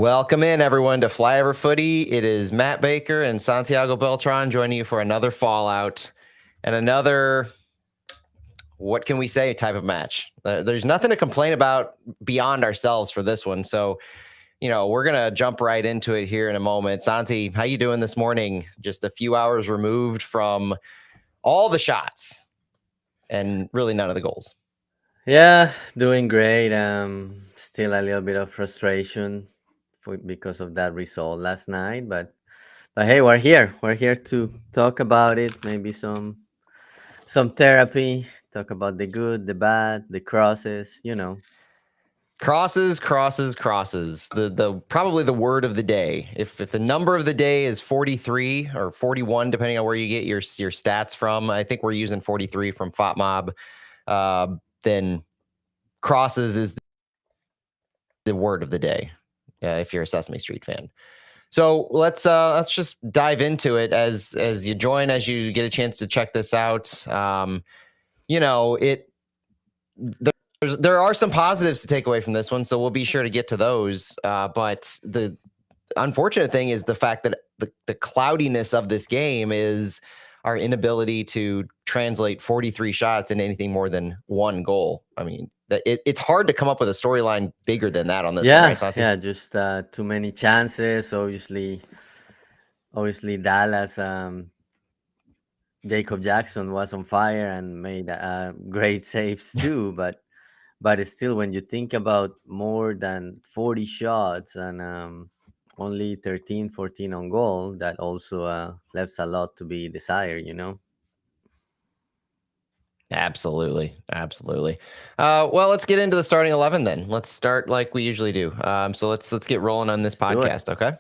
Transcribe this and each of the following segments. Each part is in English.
Welcome in, everyone, to Flyover Footy. It is Matt Baker and Santiago Beltran joining you for another Fallout and another, what can we say, type of match. There's nothing to complain about beyond ourselves for this one. So, we're going to jump right into it here in a moment. Santi, how you doing this morning? Just a few hours removed from all the shots and really none of the goals. Yeah, doing great. Still a little bit of frustration because of that result last night, but hey, we're here. We're here to talk about it. Maybe some therapy. Talk about the good, the bad, the crosses. Crosses. The probably the word of the day. If the number of the day is 43 or 41, depending on where you get your stats from, I think we're using 43 from FOTMob. Then crosses is the word of the day. If you're a Sesame Street fan. So let's just dive into it as you join, as you get a chance to check this out. There are some positives to take away from this one, so we'll be sure to get to those. But the unfortunate thing is the fact that the cloudiness of this game is our inability to translate 43 shots into anything more than one goal. I mean, it's hard to come up with a storyline bigger than that on this one, right, Santi? Yeah, just too many chances. Obviously, Dallas. Jacob Jackson was on fire and made great saves too, but still, when you think about more than 40 shots and only 13, 14 on goal, that also left a lot to be desired. Absolutely. Well, let's get into the starting 11 then. Let's start like we usually do. So let's get rolling on this Let's do it. podcast, okay?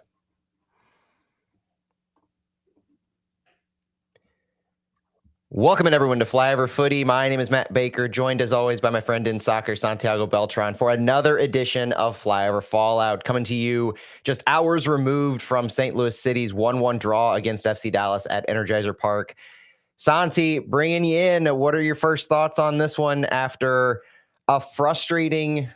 Welcome in, everyone, to Flyover Footy. My name is Matt Baker, joined as always by my friend in soccer, Santiago Beltran, for another edition of Flyover Fallout, coming to you just hours removed from St. Louis City's 1-1 draw against FC Dallas at Energizer Park. Santi, bringing you in, what are your first thoughts on this one after a frustrating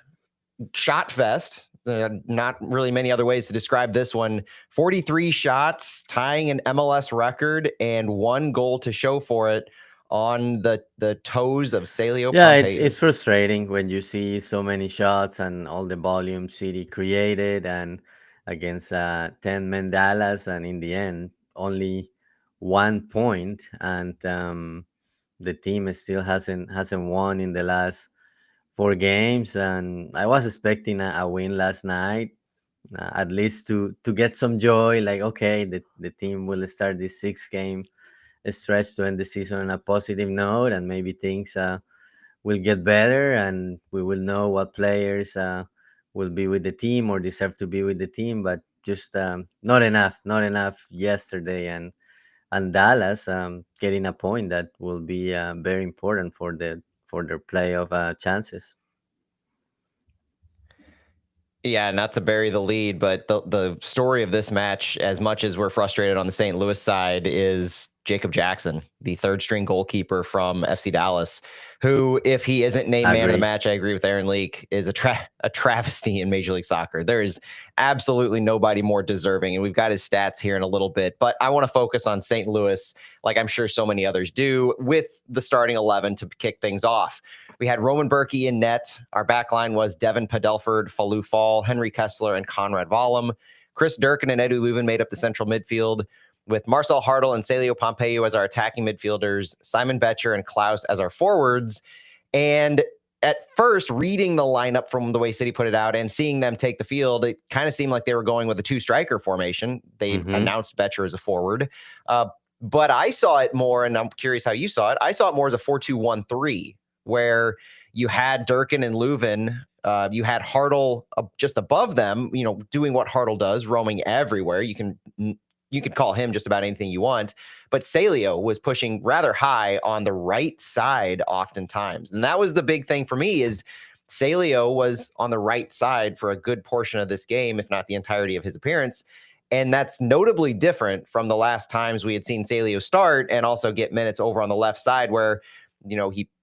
shot fest? Not really many other ways to describe this one. 43 shots, tying an MLS record, and one goal to show for it on the toes of Celio Yeah, Pompeu. it's frustrating when you see so many shots and all the volume City created and against 10 men Dallas, and in the end, only 1 point, and the team still hasn't won in the last 4 games. And I was expecting a win last night, at least to get some joy. Like, okay, the team will start this 6 game stretch to end the season on a positive note, and maybe things will get better, and we will know what players will be with the team or deserve to be with the team. But just not enough yesterday, and Dallas getting a point that will be very important for their playoff chances. Yeah, not to bury the lead, but the story of this match, as much as we're frustrated on the St. Louis side, is Jacob Jackson, the third string goalkeeper from FC Dallas, who, if he isn't named man of the match, I agree with Aaron Leak, is a travesty in Major League Soccer. There is absolutely nobody more deserving, and we've got his stats here in a little bit, but I want to focus on St. Louis, like I'm sure so many others do, with the starting 11 to kick things off. We had Roman Berkey in net. Our back line was Devin Padelford, Falou Fall, Henry Kessler, and Conrad Vollum. Chris Durkin and Edu Leuven made up the central midfield, with Marcel Hartl and Celio Pompeu as our attacking midfielders, Simon Betcher and Klaus as our forwards. And at first, reading the lineup from the way City put it out and seeing them take the field, it kind of seemed like they were going with a two-striker formation. They announced Betcher as a forward. But I saw it more, and I'm curious how you saw it, I saw it more as a 4-2-1-3, where you had Durkin and Leuven, you had Hartl just above them, doing what Hartl does, roaming everywhere. You could call him just about anything you want, but Celio was pushing rather high on the right side oftentimes. And that was the big thing for me, is Celio was on the right side for a good portion of this game, if not the entirety of his appearance. And that's notably different from the last times we had seen Celio start and also get minutes over on the left side, where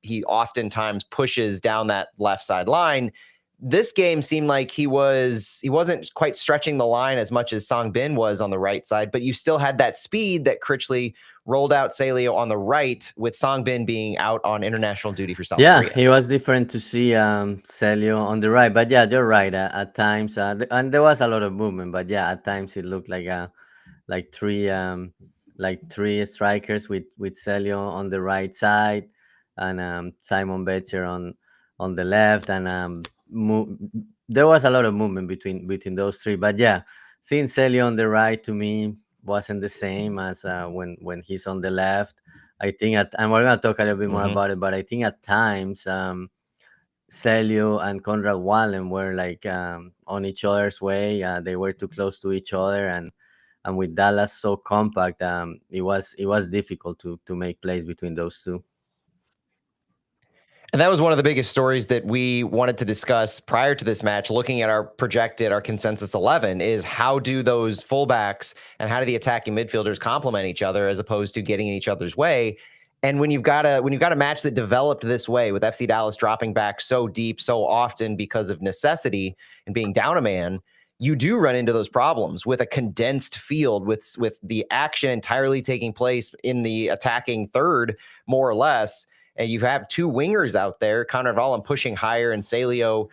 he oftentimes pushes down that left side line. this game seemed like he wasn't quite stretching the line as much as Song Bin was on the right side, but you still had that speed that Critchley rolled out Salio on the right, with Song Bin being out on international duty for South Yeah, Korea. it was different to see Celio on the right, but yeah, you're right. At times, and there was a lot of movement, but yeah, at times it looked like three strikers with Celio on the right side, and Simon Betcher on the left, and there was a lot of movement between those three. But yeah, seeing Celio on the right to me wasn't the same as when he's on the left. I think and we're gonna talk a little bit more Mm-hmm. about it, but I think at times Celio and Conrad Wallen were like on each other's way. They were too close to each other, and with Dallas so compact, it was difficult to make plays between those two. And that was one of the biggest stories that we wanted to discuss prior to this match, looking at our consensus 11, is how do those fullbacks and how do the attacking midfielders complement each other as opposed to getting in each other's way. And when you've got a match that developed this way, with FC Dallas dropping back so deep so often because of necessity and being down a man, you do run into those problems with a condensed field, with the action entirely taking place in the attacking third, more or less. And you have two wingers out there, Conrad Vallum pushing higher and Salio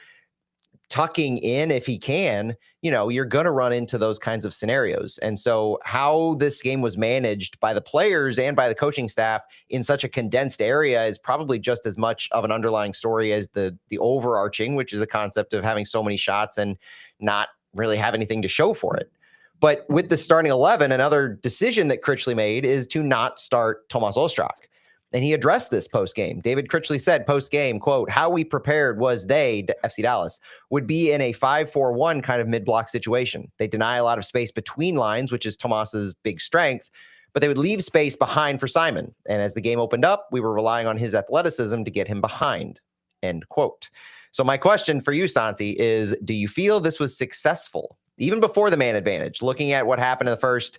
tucking in if he can. You're going to run into those kinds of scenarios. And so how this game was managed by the players and by the coaching staff in such a condensed area is probably just as much of an underlying story as the overarching, which is the concept of having so many shots and not really have anything to show for it. But with the starting 11, another decision that Critchley made is to not start Tomas Ostrak. And he addressed this post-game. David Critchley said post-game, quote, "How we prepared was FC Dallas, would be in a 5-4-1 kind of mid-block situation. They deny a lot of space between lines, which is Tomas's big strength, but they would leave space behind for Simon. And as the game opened up, we were relying on his athleticism to get him behind," end quote. So my question for you, Santi, is do you feel this was successful, even before the man advantage, looking at what happened in the first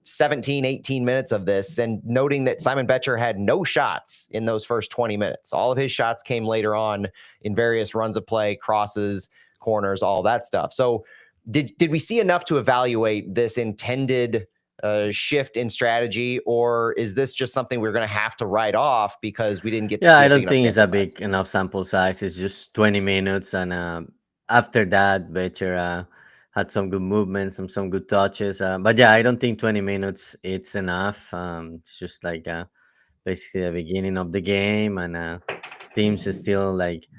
17, 18 minutes of this, and noting that Simon Betcher had no shots in those first 20 minutes. All of his shots came later on in various runs of play, crosses, corners, all that stuff. So did we see enough to evaluate this intended shift in strategy, or is this just something we're going to have to write off because we didn't get to Yeah, see I a big don't enough think it's a sample size? big enough sample size. It's just 20 minutes, and after that, Betcher had some good movements and some good touches. But yeah, I don't think 20 minutes it's enough. It's just like basically the beginning of the game, and teams is still like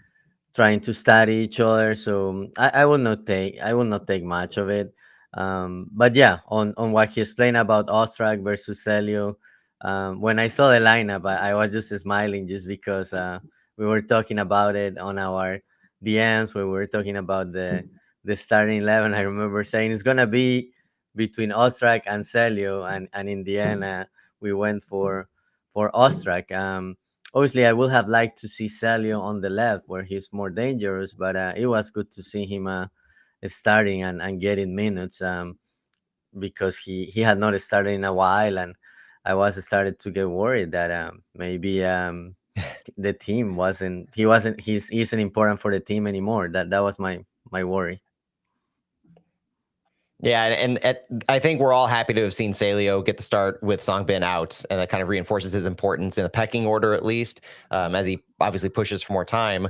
trying to study each other. So I will not take much of it. But yeah, on what he explained about Ostrak versus Celio, when I saw the lineup, I was just smiling just because we were talking about it on our DMs when we were talking about the starting 11. I remember saying it's gonna be between Ostrak and Celio, and in the end we went for Ostrak. Obviously, I would have liked to see Celio on the left where he's more dangerous, but it was good to see him starting and getting minutes, because he had not started in a while, and I was started to get worried that maybe the team he isn't important for the team anymore. That was my worry. Yeah, I think we're all happy to have seen Salio get the start with Song Bin out, and that kind of reinforces his importance in the pecking order, at least, as he obviously pushes for more time.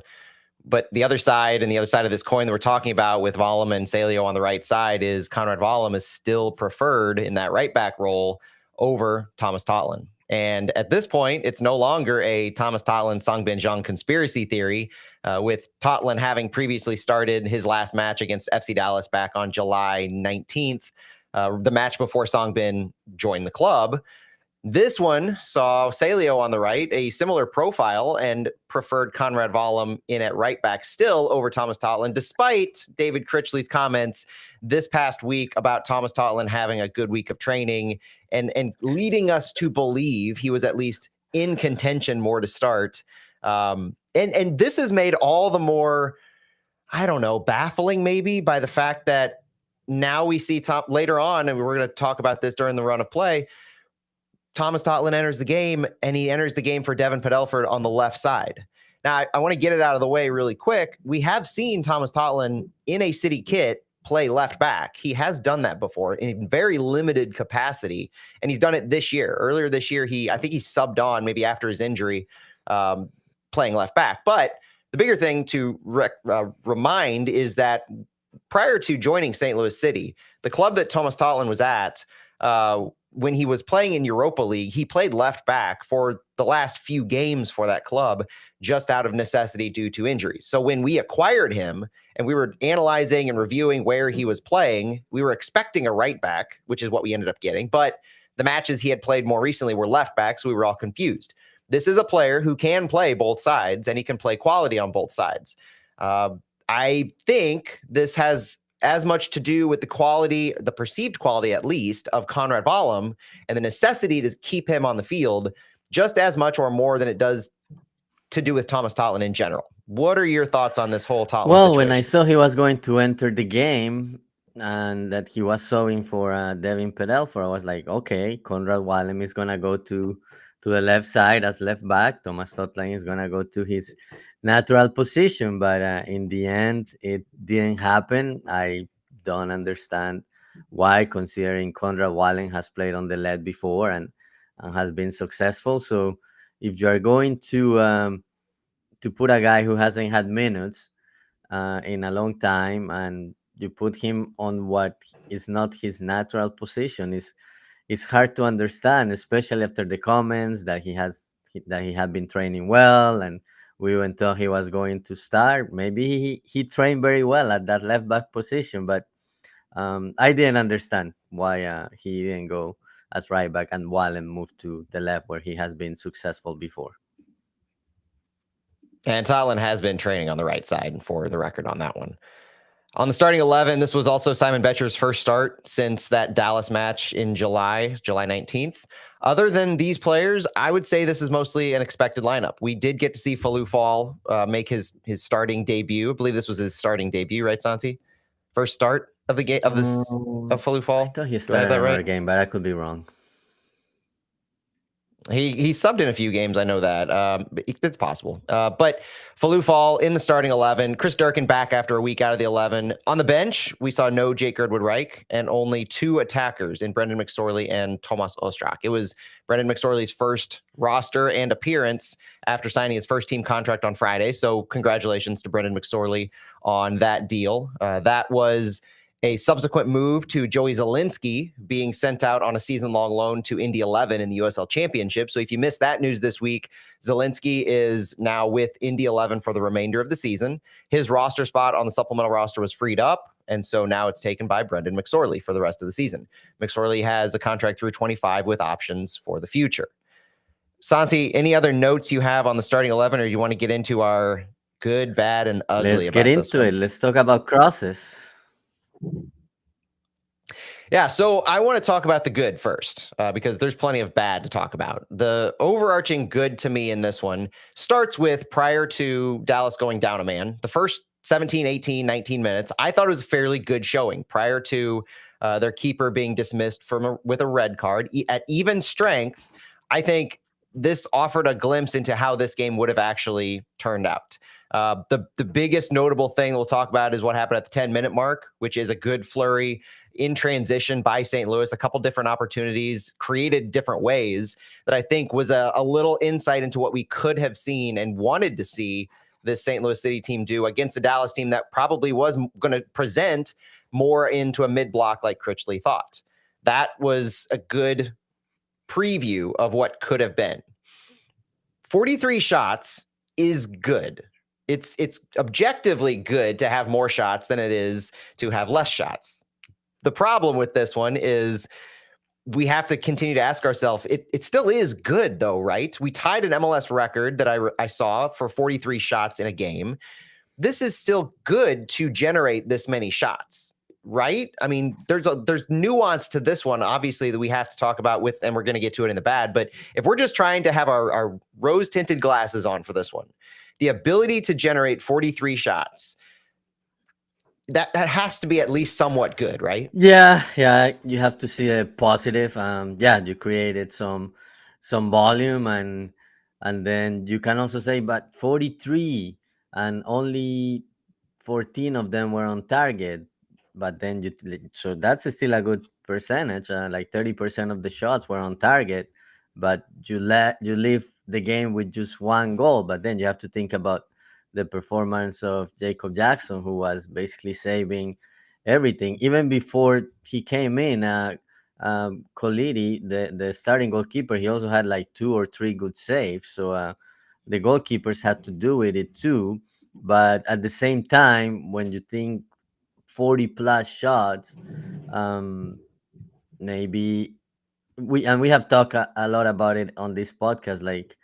But the other side, and the other side of this coin that we're talking about with Vollum and Salio on the right side, is Conrad Vollum is still preferred in that right back role over Thomas Totland. And at this point, it's no longer a Thomas Totland Song Bin Jong conspiracy theory, with Totland having previously started his last match against FC Dallas back on July 19th, the match before Song Bin joined the club. This one saw Salio on the right, a similar profile, and preferred Conrad Vollum in at right back still over Thomas Totland, despite David Critchley's comments this past week about Thomas Totland having a good week of training and leading us to believe he was at least in contention more to start. And this is made all the more, I don't know, baffling maybe by the fact that now we see later on, and we're going to talk about this during the run of play, Thomas Totland enters the game, and he enters the game for Devin Padelford on the left side. Now, I want to get it out of the way really quick. We have seen Thomas Totland in a City kit play left back. He has done that before in very limited capacity, and he's done it this year. Earlier this year, I think he subbed on maybe after his injury, playing left back. But the bigger thing to remind is that prior to joining St. Louis City, the club that Thomas Totland was at, when he was playing in Europa League, he played left back for the last few games for that club, just out of necessity due to injuries. So when we acquired him and we were analyzing and reviewing where he was playing, we were expecting a right back, which is what we ended up getting. But the matches he had played more recently were left back, so we were all confused. This is a player who can play both sides, and he can play quality on both sides. I think this has as much to do with the quality, the perceived quality at least, of Conrad Wallem and the necessity to keep him on the field just as much or more than it does to do with Thomas Totland in general. What are your thoughts on this whole Totland situation? When I saw he was going to enter the game and that he was subbing for Devin Pedelfor, I was like, okay, Conrad Wallem is going to go to the left side as left back. Thomas Totland is going to go to his natural position. But in the end, it didn't happen. I don't understand why, considering Conrad Wallem has played on the left before and has been successful. So if you are going to put a guy who hasn't had minutes in a long time and you put him on what is not his natural position, it's hard to understand, especially after the comments that he had been training well and we even thought he was going to start. Maybe he trained very well at that left back position, but I didn't understand why he didn't go as right back and Wallem moved to the left where he has been successful before. And Totland has been training on the right side, for the record on that one. On the starting 11, this was also Simon Betcher's first start since that Dallas match in July 19th. Other than these players, I would say this is mostly an expected lineup. We did get to see Falou Fall make his starting debut. I believe this was his starting debut, right, Santi? First start of the game of Falou Fall. I thought he started another game, but I could be wrong. He subbed in a few games. I know that. It's possible. But Falou Fall in the starting 11. Chris Durkin back after a week out of the 11. On the bench, we saw no Jake Girdwood Reich and only two attackers in Brendan McSorley and Tomas Ostrak. It was Brendan McSorley's first roster and appearance after signing his first team contract on Friday. So congratulations to Brendan McSorley on that deal. That was a subsequent move to Joey Zielinski being sent out on a season-long loan to Indy 11 in the USL Championship. So if you missed that news this week, Zielinski is now with Indy 11 for the remainder of the season. His roster spot on the supplemental roster was freed up, and so now it's taken by Brendan McSorley for the rest of the season. McSorley has a contract through 25 with options for the future. Santi, any other notes you have on the starting 11, or do you want to get into our good, bad, and ugly? Let's get into it. Let's talk about crosses. Yeah, so I want to talk about the good first, because there's plenty of bad to talk about. The overarching good to me in this one starts with prior to Dallas going down a man, the first 17, 18, 19 minutes, I thought it was a fairly good showing prior to their keeper being dismissed with a red card. At even strength, I think this offered a glimpse into how this game would have actually turned out. The biggest notable thing we'll talk about is what happened at the 10-minute mark, which is a good flurry in transition by St. Louis, a couple different opportunities created different ways that I think was a little insight into what we could have seen and wanted to see this St. Louis City team do against a Dallas team that probably was going to present more into a mid-block like Critchley thought. That was a good preview of what could have been. 43 shots is good. It's objectively good to have more shots than it is to have less shots. The problem with this one is we have to continue to ask ourselves, it still is good though, right? We tied an MLS record that I saw for 43 shots in a game. This is still good to generate this many shots, right? I mean, there's nuance to this one, obviously, that we have to talk about with, and we're going to get to it in the bad. But if we're just trying to have our rose-tinted glasses on for this one, the ability to generate 43 shots, that has to be at least somewhat good, right? Yeah, you have to see a positive. You created some volume, and And then you can also say, but 43 and only 14 of them were on target. But then so that's still a good percentage. Like 30% of the shots were on target, but you leave the game with just one goal. But then you have to think about the performance of Jacob Jackson, who was basically saving everything even before he came in. Coliti, the starting goalkeeper, he also had like 2 or 3 good saves. So the goalkeepers had to do with it too. But at the same time, when you think 40 plus shots, um, maybe we have talked a lot about it on this podcast, like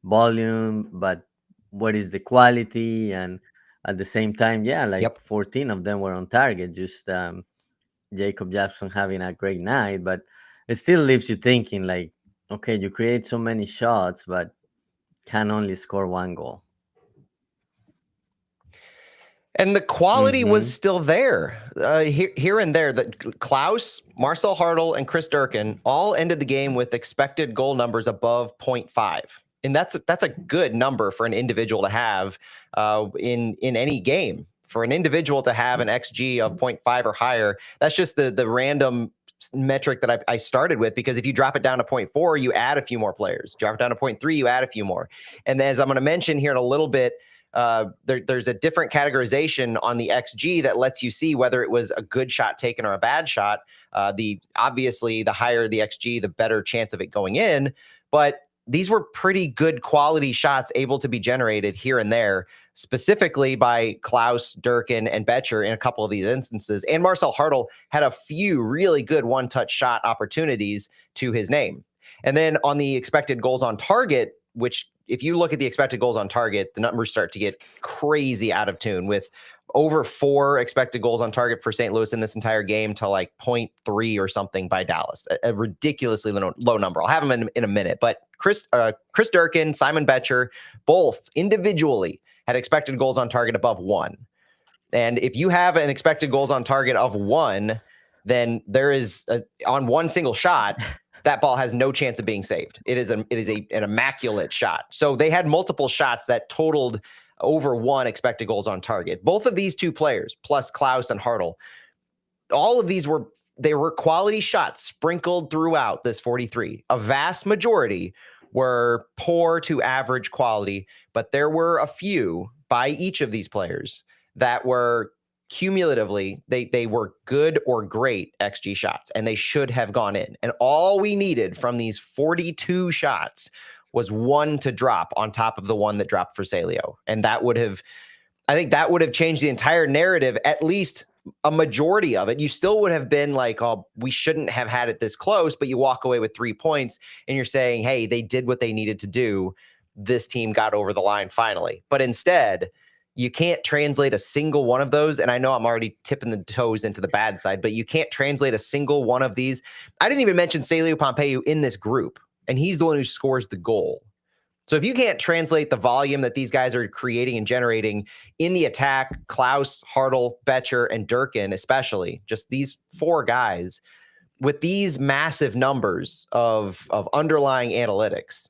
volume, but what is the quality? And at the same time, yeah, like Yep. 14 of them were on target. Just Jacob Jackson having a great night, but it still leaves you thinking like, okay, you create so many shots, but can only score one goal. And the quality was Mm-hmm. still there here and there. That Klaus, Marcel Hartl, and Chris Durkin all ended the game with expected goal numbers above 0.5. And that's a good number for an individual to have in any game. For an individual to have an XG of 0.5 or higher, that's just the random metric that I started with, because if you drop it down to 0.4, you add a few more players. Drop it down to 0.3, you add a few more. And as I'm going to mention here in a little bit, there's a different categorization on the XG that lets you see whether it was a good shot taken or a bad shot. Obviously the higher the XG, the better chance of it going in. But these were pretty good quality shots able to be generated here and there, specifically by Klaus, Durkin, and Betcher in a couple of these instances. And Marcel Hartl had a few really good one-touch shot opportunities to his name. And then on the expected goals on target, which if you look at the expected goals on target, the numbers start to get crazy out of tune, with over 4 expected goals on target for St. Louis in this entire game to like 0.3 or something by Dallas, a ridiculously low number. I'll have them in a minute, but Chris Durkin, Simon Betcher, both individually had expected goals on target above 1. And if you have an expected goals on target of 1, then there is on one single shot, that ball has no chance of being saved. It is an immaculate shot. So they had multiple shots that totaled over 1 expected goals on target. Both of these two players, plus Klaus and Hartl, all of these were quality shots sprinkled throughout this 43. A vast majority were poor to average quality, but there were a few by each of these players that were cumulatively, they were good or great XG shots, and they should have gone in. And all we needed from these 42 shots was 1 to drop on top of the 1 that dropped for Salio. And I think that would have changed the entire narrative, at least a majority of it. You still would have been like, oh, we shouldn't have had it this close, but you walk away with 3 points and you're saying, hey, they did what they needed to do. This team got over the line finally. But instead, you can't translate a single one of those. And I know I'm already tipping the toes into the bad side, but you can't translate a single one of these. I didn't even mention Salio Pompeu in this group, and he's the one who scores the goal. So if you can't translate the volume that these guys are creating and generating in the attack, Klaus, Hartl, Betcher, and Durkin, especially, just these 4 guys with these massive numbers of underlying analytics,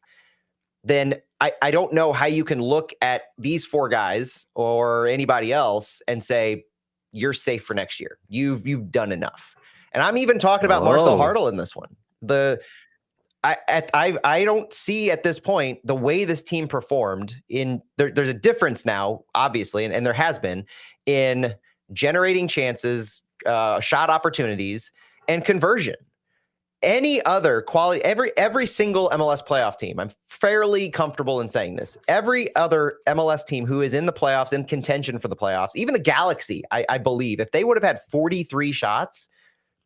then I don't know how you can look at these 4 guys or anybody else and say, you're safe for next year. You've done enough. And I'm even talking about Marcel Hartl in this one. I don't see at this point the way this team performed in there's a difference now, obviously, and there has been in generating chances, shot opportunities, and conversion. Any other quality, every single MLS playoff team, I'm fairly comfortable in saying this, every other MLS team who is in the playoffs, in contention for the playoffs, even the Galaxy, I believe, if they would have had 43 shots,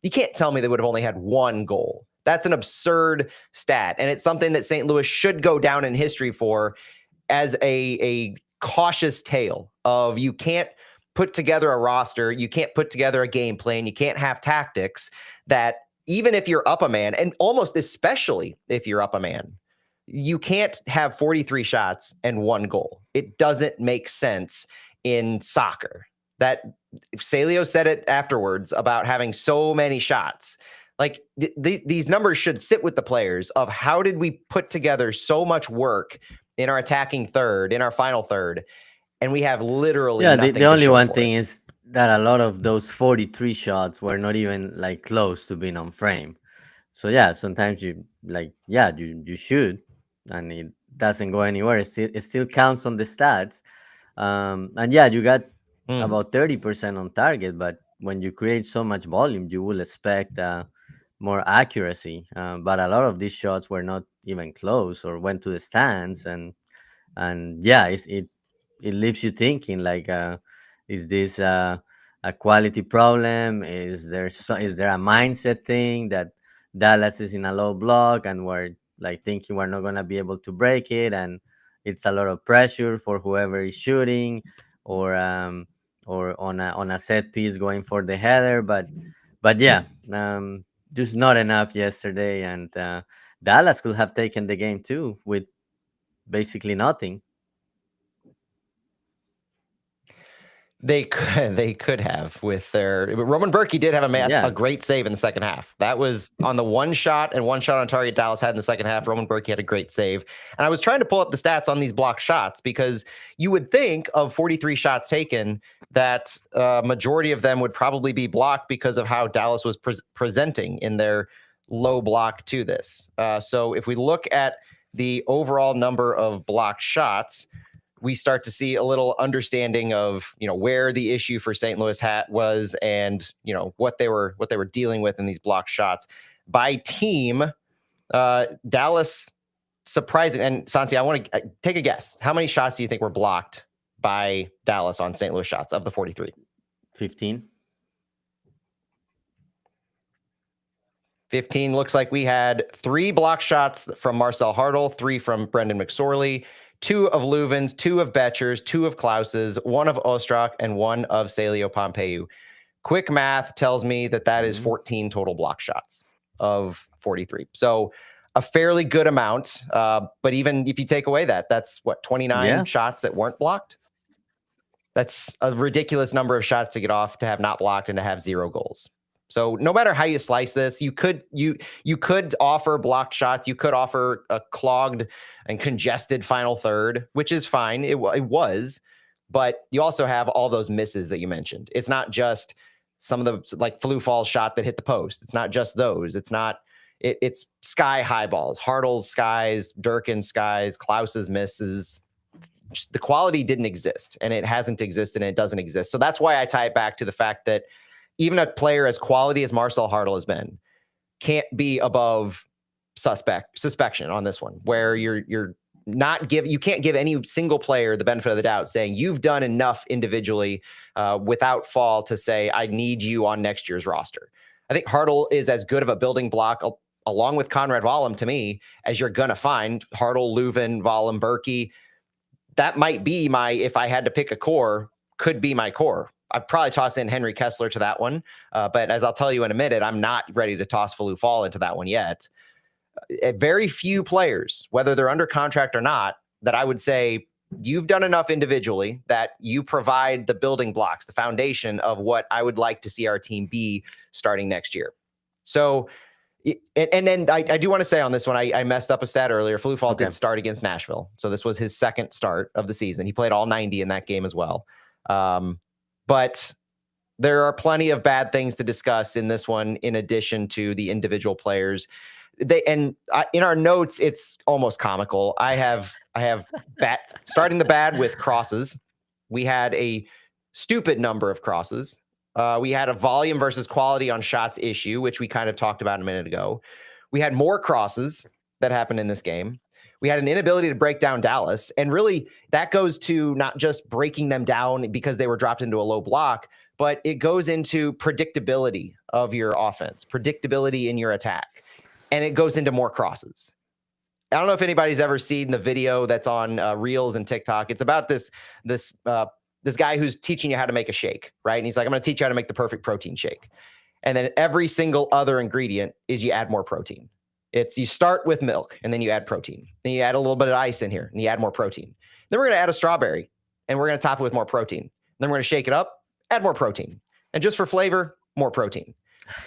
you can't tell me they would have only had 1 goal. That's an absurd stat. And it's something that St. Louis should go down in history for as a cautious tale of, you can't put together a roster, you can't put together a game plan, you can't have tactics that, even if you're up a man, and almost especially if you're up a man, you can't have 43 shots and 1 goal. It doesn't make sense in soccer. That Salio said it afterwards about having so many shots. Like these numbers should sit with the players of, how did we put together so much work in our attacking third, in our final third, and we have literally Yeah, nothing the to only show one for it. thing is that a lot of those 43 shots were not even like close to being on frame. So yeah, sometimes you like, yeah, you shoot and it doesn't go anywhere. It still counts on the stats. And yeah, you got Mm. about 30% on target, but when you create so much volume, you will expect more accuracy. But a lot of these shots were not even close or went to the stands, and yeah, it leaves you thinking like, is this a quality problem? Is there a mindset thing that Dallas is in a low block and we're like thinking we're not going to be able to break it, and it's a lot of pressure for whoever is shooting, or on a set piece going for the header, but yeah, just not enough yesterday, and Dallas could have taken the game too with basically nothing. They could have with their Roman Berkey did have a Yeah. great save in the second half. That was on the one shot on target Dallas had in the second half. Roman Berkey had a great save. And I was trying to pull up the stats on these blocked shots because you would think of 43 shots taken that majority of them would probably be blocked because of how Dallas was presenting in their low block to this. So if we look at the overall number of blocked shots, we start to see a little understanding of where the issue for St. Louis was, and what they were dealing with in these blocked shots by team. Dallas, surprising. And Santi, I want to take a guess. How many shots do you think were blocked by Dallas on St. Louis shots of the 43? 15. 15. Looks like we had 3 block shots from Marcel Hartl, 3 from Brendan McSorley, 2 of Leuven's, 2 of Betcher's, 2 of Klaus's, 1 of Ostrak, and 1 of Celio Pompeu. Quick math tells me that is 14 total block shots of 43. So a fairly good amount. But even if you take away that's what, 29 shots that weren't blocked? That's a ridiculous number of shots to get off, to have not blocked, and to have 0 goals. So no matter how you slice this, you could offer blocked shots. You could offer a clogged and congested final third, which is fine. It was, but you also have all those misses that you mentioned. It's not just some of the like Flue Fall's shot that hit the post. It's not just those. It's sky high balls, Hartl's skies, Durkin's skies, Klaus's misses. The quality didn't exist, and it hasn't existed, and it doesn't exist. So that's why I tie it back to the fact that even a player as quality as Marcel Hartl has been can't be above suspicion on this one, where you can't give any single player the benefit of the doubt saying you've done enough individually without Fall to say I need you on next year's roster. I think Hartl is as good of a building block along with Conrad Wallem to me as you're gonna find. Hartl, Leuven, Wallem, Berkey. That might be if I had to pick a core, could be my core. I'd probably toss in Henry Kessler to that one. But as I'll tell you in a minute, I'm not ready to toss Flue Fall into that one yet. Very few players, whether they're under contract or not, that I would say you've done enough individually that you provide the building blocks, the foundation of what I would like to see our team be starting next year. So, and then I do want to say on this one, I messed up a stat earlier. Flue Fall did start against Nashville. So this was his second start of the season. He played all 90 in that game as well. But there are plenty of bad things to discuss in this one, in addition to the individual players. In our notes, it's almost comical. I have starting the bad with crosses. We had a stupid number of crosses. We had a volume versus quality on shots issue, which we kind of talked about a minute ago. We had more crosses that happened in this game. We had an inability to break down Dallas. And really, that goes to not just breaking them down because they were dropped into a low block, but it goes into predictability of your offense, predictability in your attack. And it goes into more crosses. I don't know if anybody's ever seen the video that's on Reels and TikTok. It's about this guy who's teaching you how to make a shake, right? And he's like, I'm going to teach you how to make the perfect protein shake. And then every single other ingredient is you add more protein. You start with milk, and then you add protein. Then you add a little bit of ice in here, and you add more protein. Then we're going to add a strawberry, and we're going to top it with more protein. Then we're going to shake it up, add more protein. And just for flavor, more protein.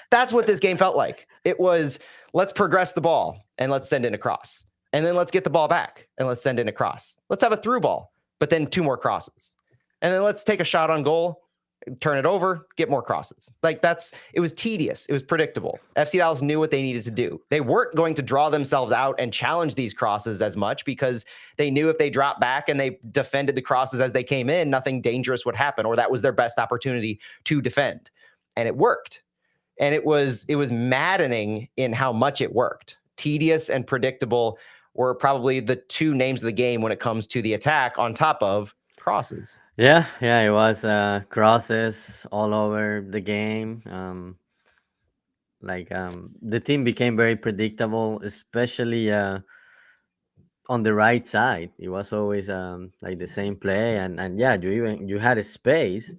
That's what this game felt like. It was, let's progress the ball, and let's send it across. And then let's get the ball back and let's send in a cross. Let's have a through ball, but then 2 more crosses. And then let's take a shot on goal, turn it over, get more crosses. Like it was tedious. It was predictable. FC Dallas knew what they needed to do. They weren't going to draw themselves out and challenge these crosses as much because they knew if they dropped back and they defended the crosses as they came in, nothing dangerous would happen, or that was their best opportunity to defend. And it worked. And it was maddening in how much it worked. Tedious and predictable were probably the 2 names of the game when it comes to the attack, on top of crosses. Yeah, it was crosses all over the game. The team became very predictable, especially on the right side. It was always like the same play, and yeah, you had a space,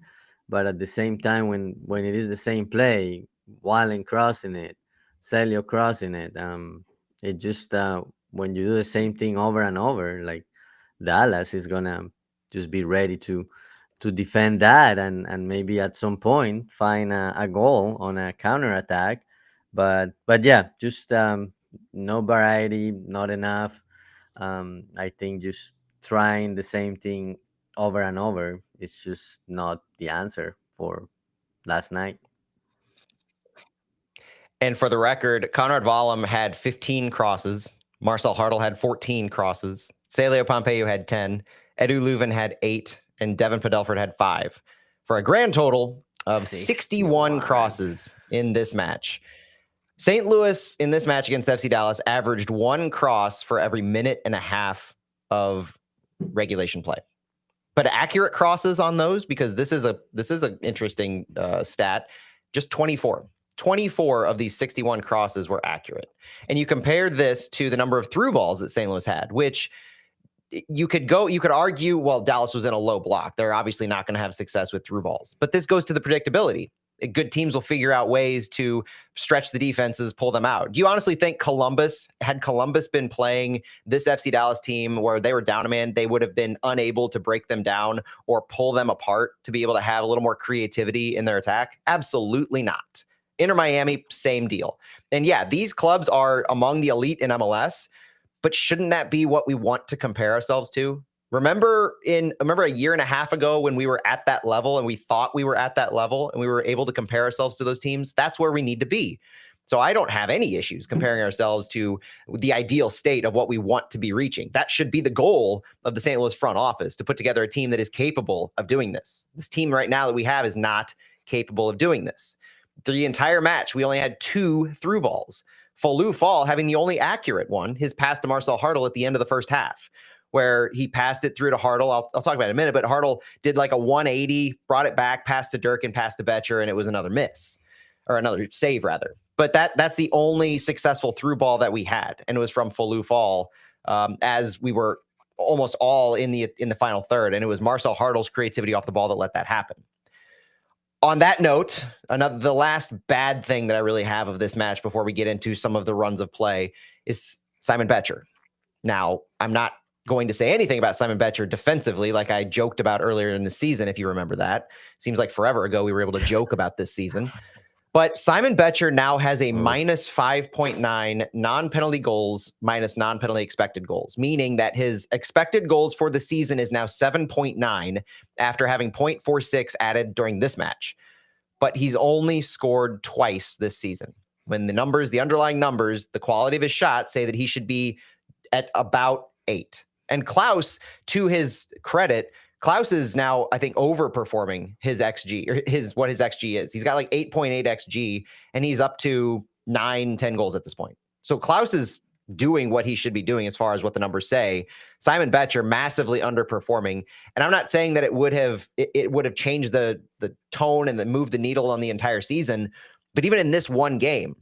but at the same time, when it is the same play, Wallen crossing it, Celio crossing it, it just when you do the same thing over and over, like Dallas is gonna just be ready to defend that, and maybe at some point find a goal on a counter attack. But yeah, just no variety, not enough. I think just trying the same thing over and over is just not the answer for last night. And for the record, Conrad Vollum had 15 crosses. Marcel Hartl had 14 crosses. Celio Pompeu had 10. Edu Leuven had 8. And Devin Padelford had 5. For a grand total of 61 crosses in this match. St. Louis, in this match against FC Dallas, averaged 1 cross for every minute and a half of regulation play. But accurate crosses on those, because this is an interesting stat, just 24. 24 of these 61 crosses were accurate. And you compare this to the number of through balls that St. Louis had, which you could argue, well, Dallas was in a low block. They're obviously not going to have success with through balls. But this goes to the predictability. Good teams will figure out ways to stretch the defenses, pull them out. Do you honestly think had Columbus been playing this FC Dallas team where they were down a man, they would have been unable to break them down or pull them apart to be able to have a little more creativity in their attack? Absolutely not. Inter Miami, same deal. And yeah, these clubs are among the elite in MLS, but shouldn't that be what we want to compare ourselves to? Remember a year and a half ago when we were at that level and we thought we were at that level and we were able to compare ourselves to those teams? That's where we need to be. So I don't have any issues comparing ourselves to the ideal state of what we want to be reaching. That should be the goal of the St. Louis front office, to put together a team that is capable of doing this. This team right now that we have is not capable of doing this. The entire match, we only had 2 through balls. Folu Fall having the only accurate one, his pass to Marcel Hartl at the end of the first half, where he passed it through to Hartl. I'll talk about it in a minute, but Hartl did like a 180, brought it back, passed to Dirk and passed to Betcher, and it was another miss, or another save rather. But that's the only successful through ball that we had, and it was from Folu Fall, as we were almost all in the final third, and it was Marcel Hartl's creativity off the ball that let that happen. On that note, the last bad thing that I really have of this match before we get into some of the runs of play is Simon Betcher. Now, I'm not going to say anything about Simon Betcher defensively, like I joked about earlier in the season, if you remember that. Seems like forever ago we were able to joke about this season. But Simon Betcher now has a minus 5.9 non-penalty goals minus non-penalty expected goals, meaning that his expected goals for the season is now 7.9 after having 0.46 added during this match. But he's only scored twice this season. When the underlying numbers, the quality of his shot say that he should be at about 8. And Klaus, to his credit, Klaus is now, I think, overperforming his XG, or what his XG is. He's got like 8.8 XG, and he's up to 9-10 goals at this point. So Klaus is doing what he should be doing as far as what the numbers say. Simon Betcher massively underperforming. And I'm not saying that it would have changed the tone and moved the needle on the entire season, but even in this one game,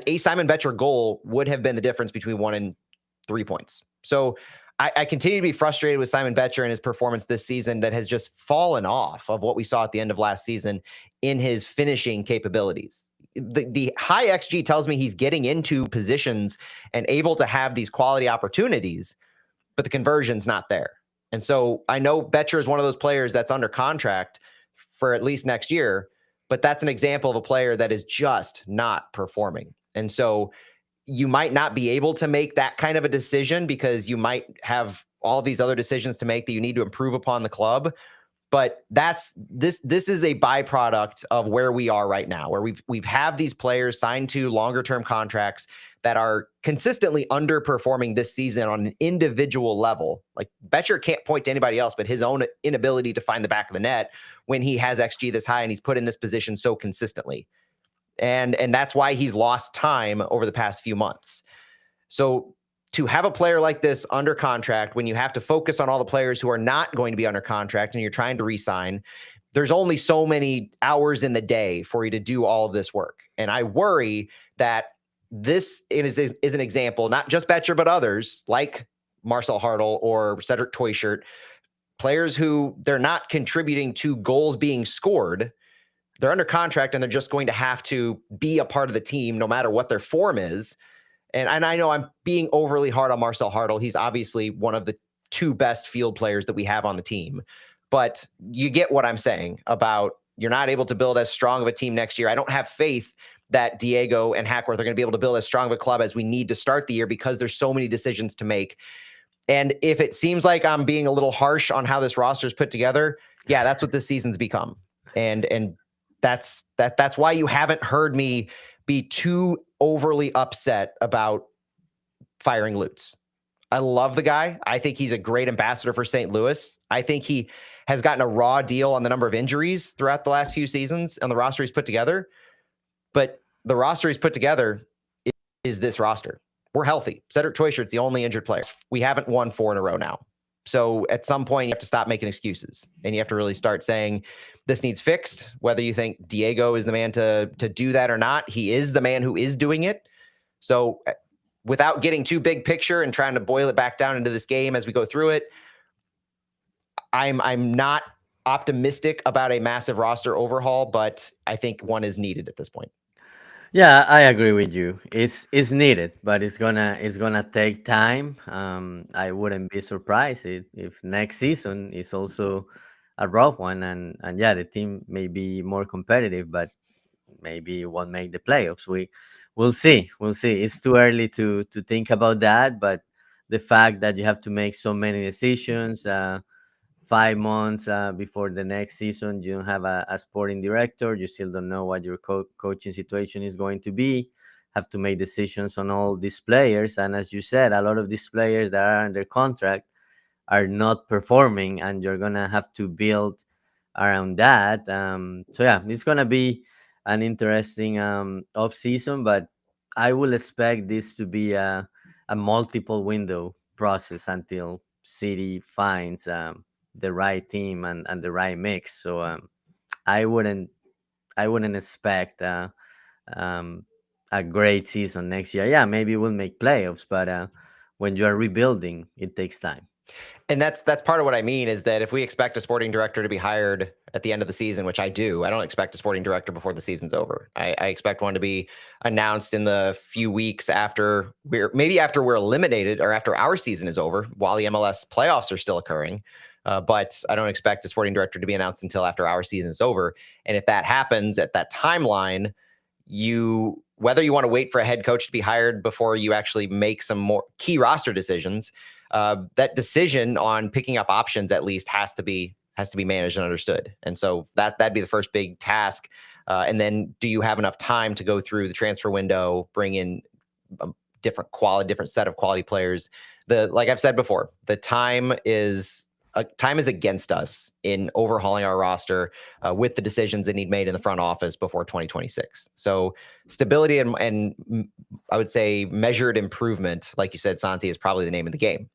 a Simon Betcher goal would have been the difference between 1 and 3 points. So I continue to be frustrated with Simon Betcher and his performance this season that has just fallen off of what we saw at the end of last season in his finishing capabilities. The high XG tells me he's getting into positions and able to have these quality opportunities, but the conversion's not there. And so I know Betcher is one of those players that's under contract for at least next year, but that's an example of a player that is just not performing. And so you might not be able to make that kind of a decision because you might have all these other decisions to make that you need to improve upon the club. But this is a byproduct of where we are right now, where we've have these players signed to longer term contracts that are consistently underperforming this season on an individual level. Like Betcher can't point to anybody else but his own inability to find the back of the net when he has XG this high and he's put in this position so consistently. And that's why he's lost time over the past few months. So to have a player like this under contract, when you have to focus on all the players who are not going to be under contract and you're trying to re-sign, there's only so many hours in the day for you to do all of this work. And I worry that this is an example, not just Betcher, but others like Marcel Hartl or Cedric Toyshirt, players who they're not contributing to goals being scored. They're under contract and they're just going to have to be a part of the team no matter what their form is. And I know I'm being overly hard on Marcel Hartl. He's obviously one of the two best field players that we have on the team. But you get what I'm saying about you're not able to build as strong of a team next year. I don't have faith that Diego and Hackworth are going to be able to build as strong of a club as we need to start the year because there's so many decisions to make. And if it seems like I'm being a little harsh on how this roster is put together, yeah, that's what this season's become. And that's why you haven't heard me be too overly upset about firing Lutz. I love the guy. I think he's a great ambassador for St. Louis. I think he has gotten a raw deal on the number of injuries throughout the last few seasons on the roster he's put together. But the roster he's put together is this roster. We're healthy. Cedric Toyshirt's the only injured player. We haven't won 4 in a row now. So at some point, you have to stop making excuses and you have to really start saying this needs fixed. Whether you think Diego is the man to do that or not, he is the man who is doing it. So without getting too big picture and trying to boil it back down into this game as we go through it, I'm not optimistic about a massive roster overhaul, but I think one is needed at this point. Yeah, I agree with you. It's needed, but it's gonna take time. I wouldn't be surprised if next season is also a rough one, and yeah, the team may be more competitive, but maybe it won't make the playoffs. We'll see. We'll see. It's too early to think about that, but the fact that you have to make so many decisions. 5 months before the next season, you don't have a sporting director. You still don't know what your coaching situation is going to be. Have to make decisions on all these players, and as you said, a lot of these players that are under contract are not performing, and you're gonna have to build around that. So yeah, it's gonna be an interesting off season, but I will expect this to be a multiple window process until City finds the right team and the right mix. So I wouldn't expect um, a great season next year. Yeah, maybe we'll make playoffs, but when you are rebuilding, it takes time. And that's part of what I mean is that if we expect a sporting director to be hired at the end of the season, which I do, I don't expect a sporting director before the season's over. I expect one to be announced in the few weeks after after we're eliminated or after our season is over, while the MLS playoffs are still occurring. But I don't expect a sporting director to be announced until after our season is over. And if that happens at that timeline, whether you want to wait for a head coach to be hired before you actually make some more key roster decisions, that decision on picking up options at least has to be managed and understood. And so that'd be the first big task. And then do you have enough time to go through the transfer window, bring in a different set of quality players? Like I've said before, the time is against us in overhauling our roster with the decisions that need made in the front office before 2026. So stability and I would say measured improvement, like you said, Santi, is probably the name of the game.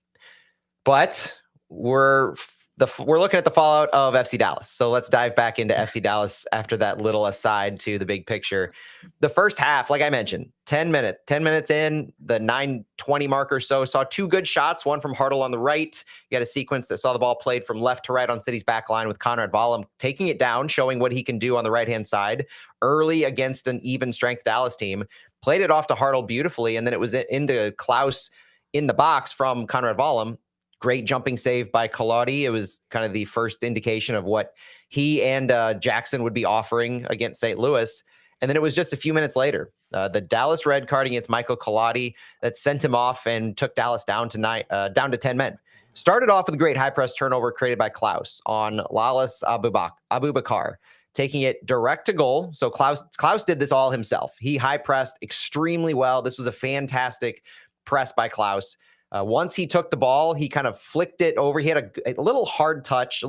But we're looking at the fallout of FC Dallas. So let's dive back into FC Dallas after that little aside to the big picture. The first half, like I mentioned, 10 minutes in, the 9:20 mark or so, saw 2 good shots, one from Hartl on the right. You had a sequence that saw the ball played from left to right on City's back line with Conrad Vollum taking it down, showing what he can do on the right-hand side early against an even strength Dallas team. Played it off to Hartl beautifully, and then it was into Klaus in the box from Conrad Vollum. Great jumping save by Colautti. It was kind of the first indication of what he and Jackson would be offering against St. Louis. And then it was just a few minutes later, the Dallas red card against Michael Colati that sent him off and took Dallas down to 10 men. Started off with a great high press turnover created by Klaus on Lalas Abubakar, taking it direct to goal. So Klaus did this all himself. He high pressed extremely well. This was a fantastic press by Klaus. Once he took the ball, he kind of flicked it over. He had a little hard touch,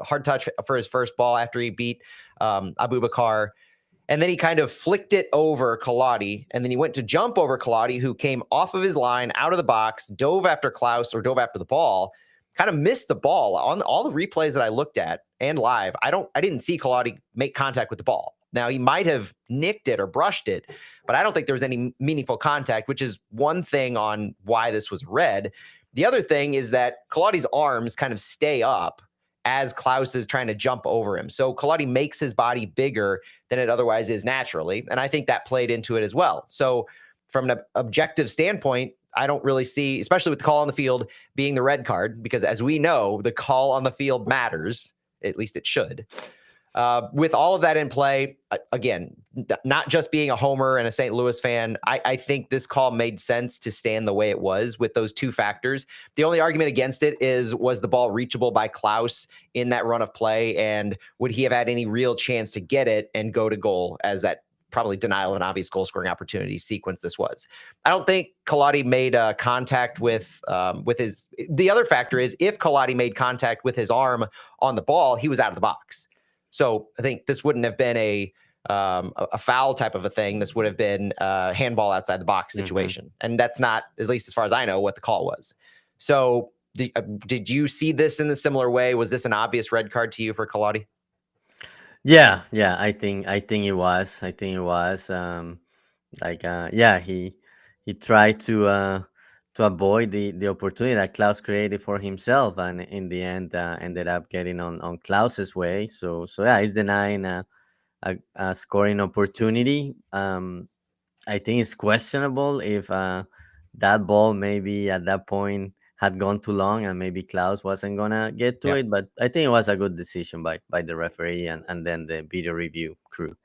hard touch for his first ball after he beat Abubakar. And then he kind of flicked it over Colati, and then he went to jump over Colati, who came off of his line, out of the box, dove after Klaus, or dove after the ball, kind of missed the ball. On all the replays that I looked at and live, I didn't see Colati make contact with the ball. Now, he might have nicked it or brushed it, but I don't think there was any meaningful contact, which is one thing on why this was red. The other thing is that Colati's arms kind of stay up as Klaus is trying to jump over him. So Colati makes his body bigger than it otherwise is naturally. And I think that played into it as well. So from an objective standpoint, I don't really see, especially with the call on the field being the red card, because as we know, the call on the field matters, at least it should. With all of that in play, again, not just being a homer and a St. Louis fan, I think this call made sense to stand the way it was with those two factors. The only argument against it was the ball reachable by Klaus in that run of play, and would he have had any real chance to get it and go to goal, as that probably denial of an obvious goal scoring opportunity sequence this was. I don't think Colati made contact with his. The other factor is if Colati made contact with his arm on the ball, he was out of the box. So I think this wouldn't have been a foul type of a thing. This would have been a handball outside the box situation. And that's not, at least as far as I know, what the call was. So did you see this in a similar way? Was this an obvious red card to you for Colati? Yeah, I think it was. He tried to avoid the opportunity that Klaus created for himself, and in the end ended up getting on Klaus's way. So yeah, he's denying a scoring opportunity. I think it's questionable if that ball maybe at that point had gone too long and maybe Klaus wasn't gonna get to it. But I think it was a good decision by the referee and then the video review crew.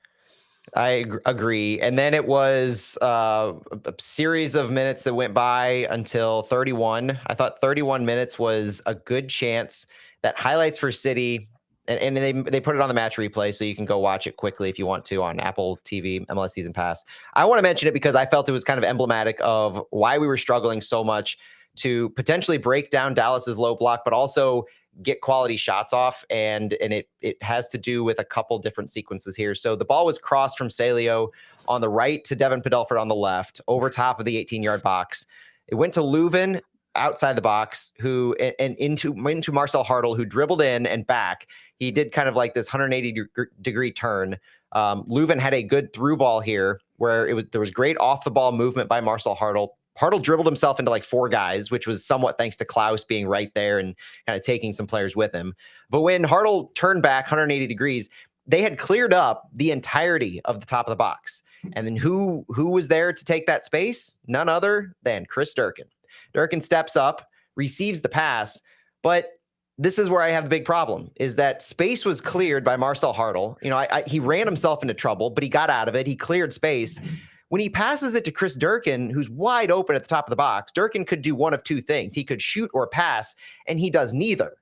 I agree. And then it was a series of minutes that went by until 31. I thought 31 minutes was a good chance. That highlights for City, and they put it on the match replay, so you can go watch it quickly if you want to on Apple TV, MLS Season Pass. I want to mention it because I felt it was kind of emblematic of why we were struggling so much to potentially break down Dallas's low block, but also get quality shots off, and it has to do with a couple different sequences here. So the ball was crossed from Celio on the right to Devin Padelford on the left, over top of the 18-yard box. It went to Leuven outside the box, who and into Marcel Hartl, who dribbled in and back. He did kind of like this 180-degree turn. Leuven had a good through ball here, where there was great off the ball movement by Marcel Hartl. Hartl dribbled himself into like four guys, which was somewhat thanks to Klaus being right there and kind of taking some players with him. But when Hartl turned back 180 degrees, they had cleared up the entirety of the top of the box. And then who was there to take that space? None other than Chris Durkin. Durkin steps up, receives the pass, but this is where I have the big problem, is that space was cleared by Marcel Hartl. You know, he ran himself into trouble, but he got out of it. He cleared space. When he passes it to Chris Durkin, who's wide open at the top of the box, Durkin could do one of two things. He could shoot or pass, and he does neither.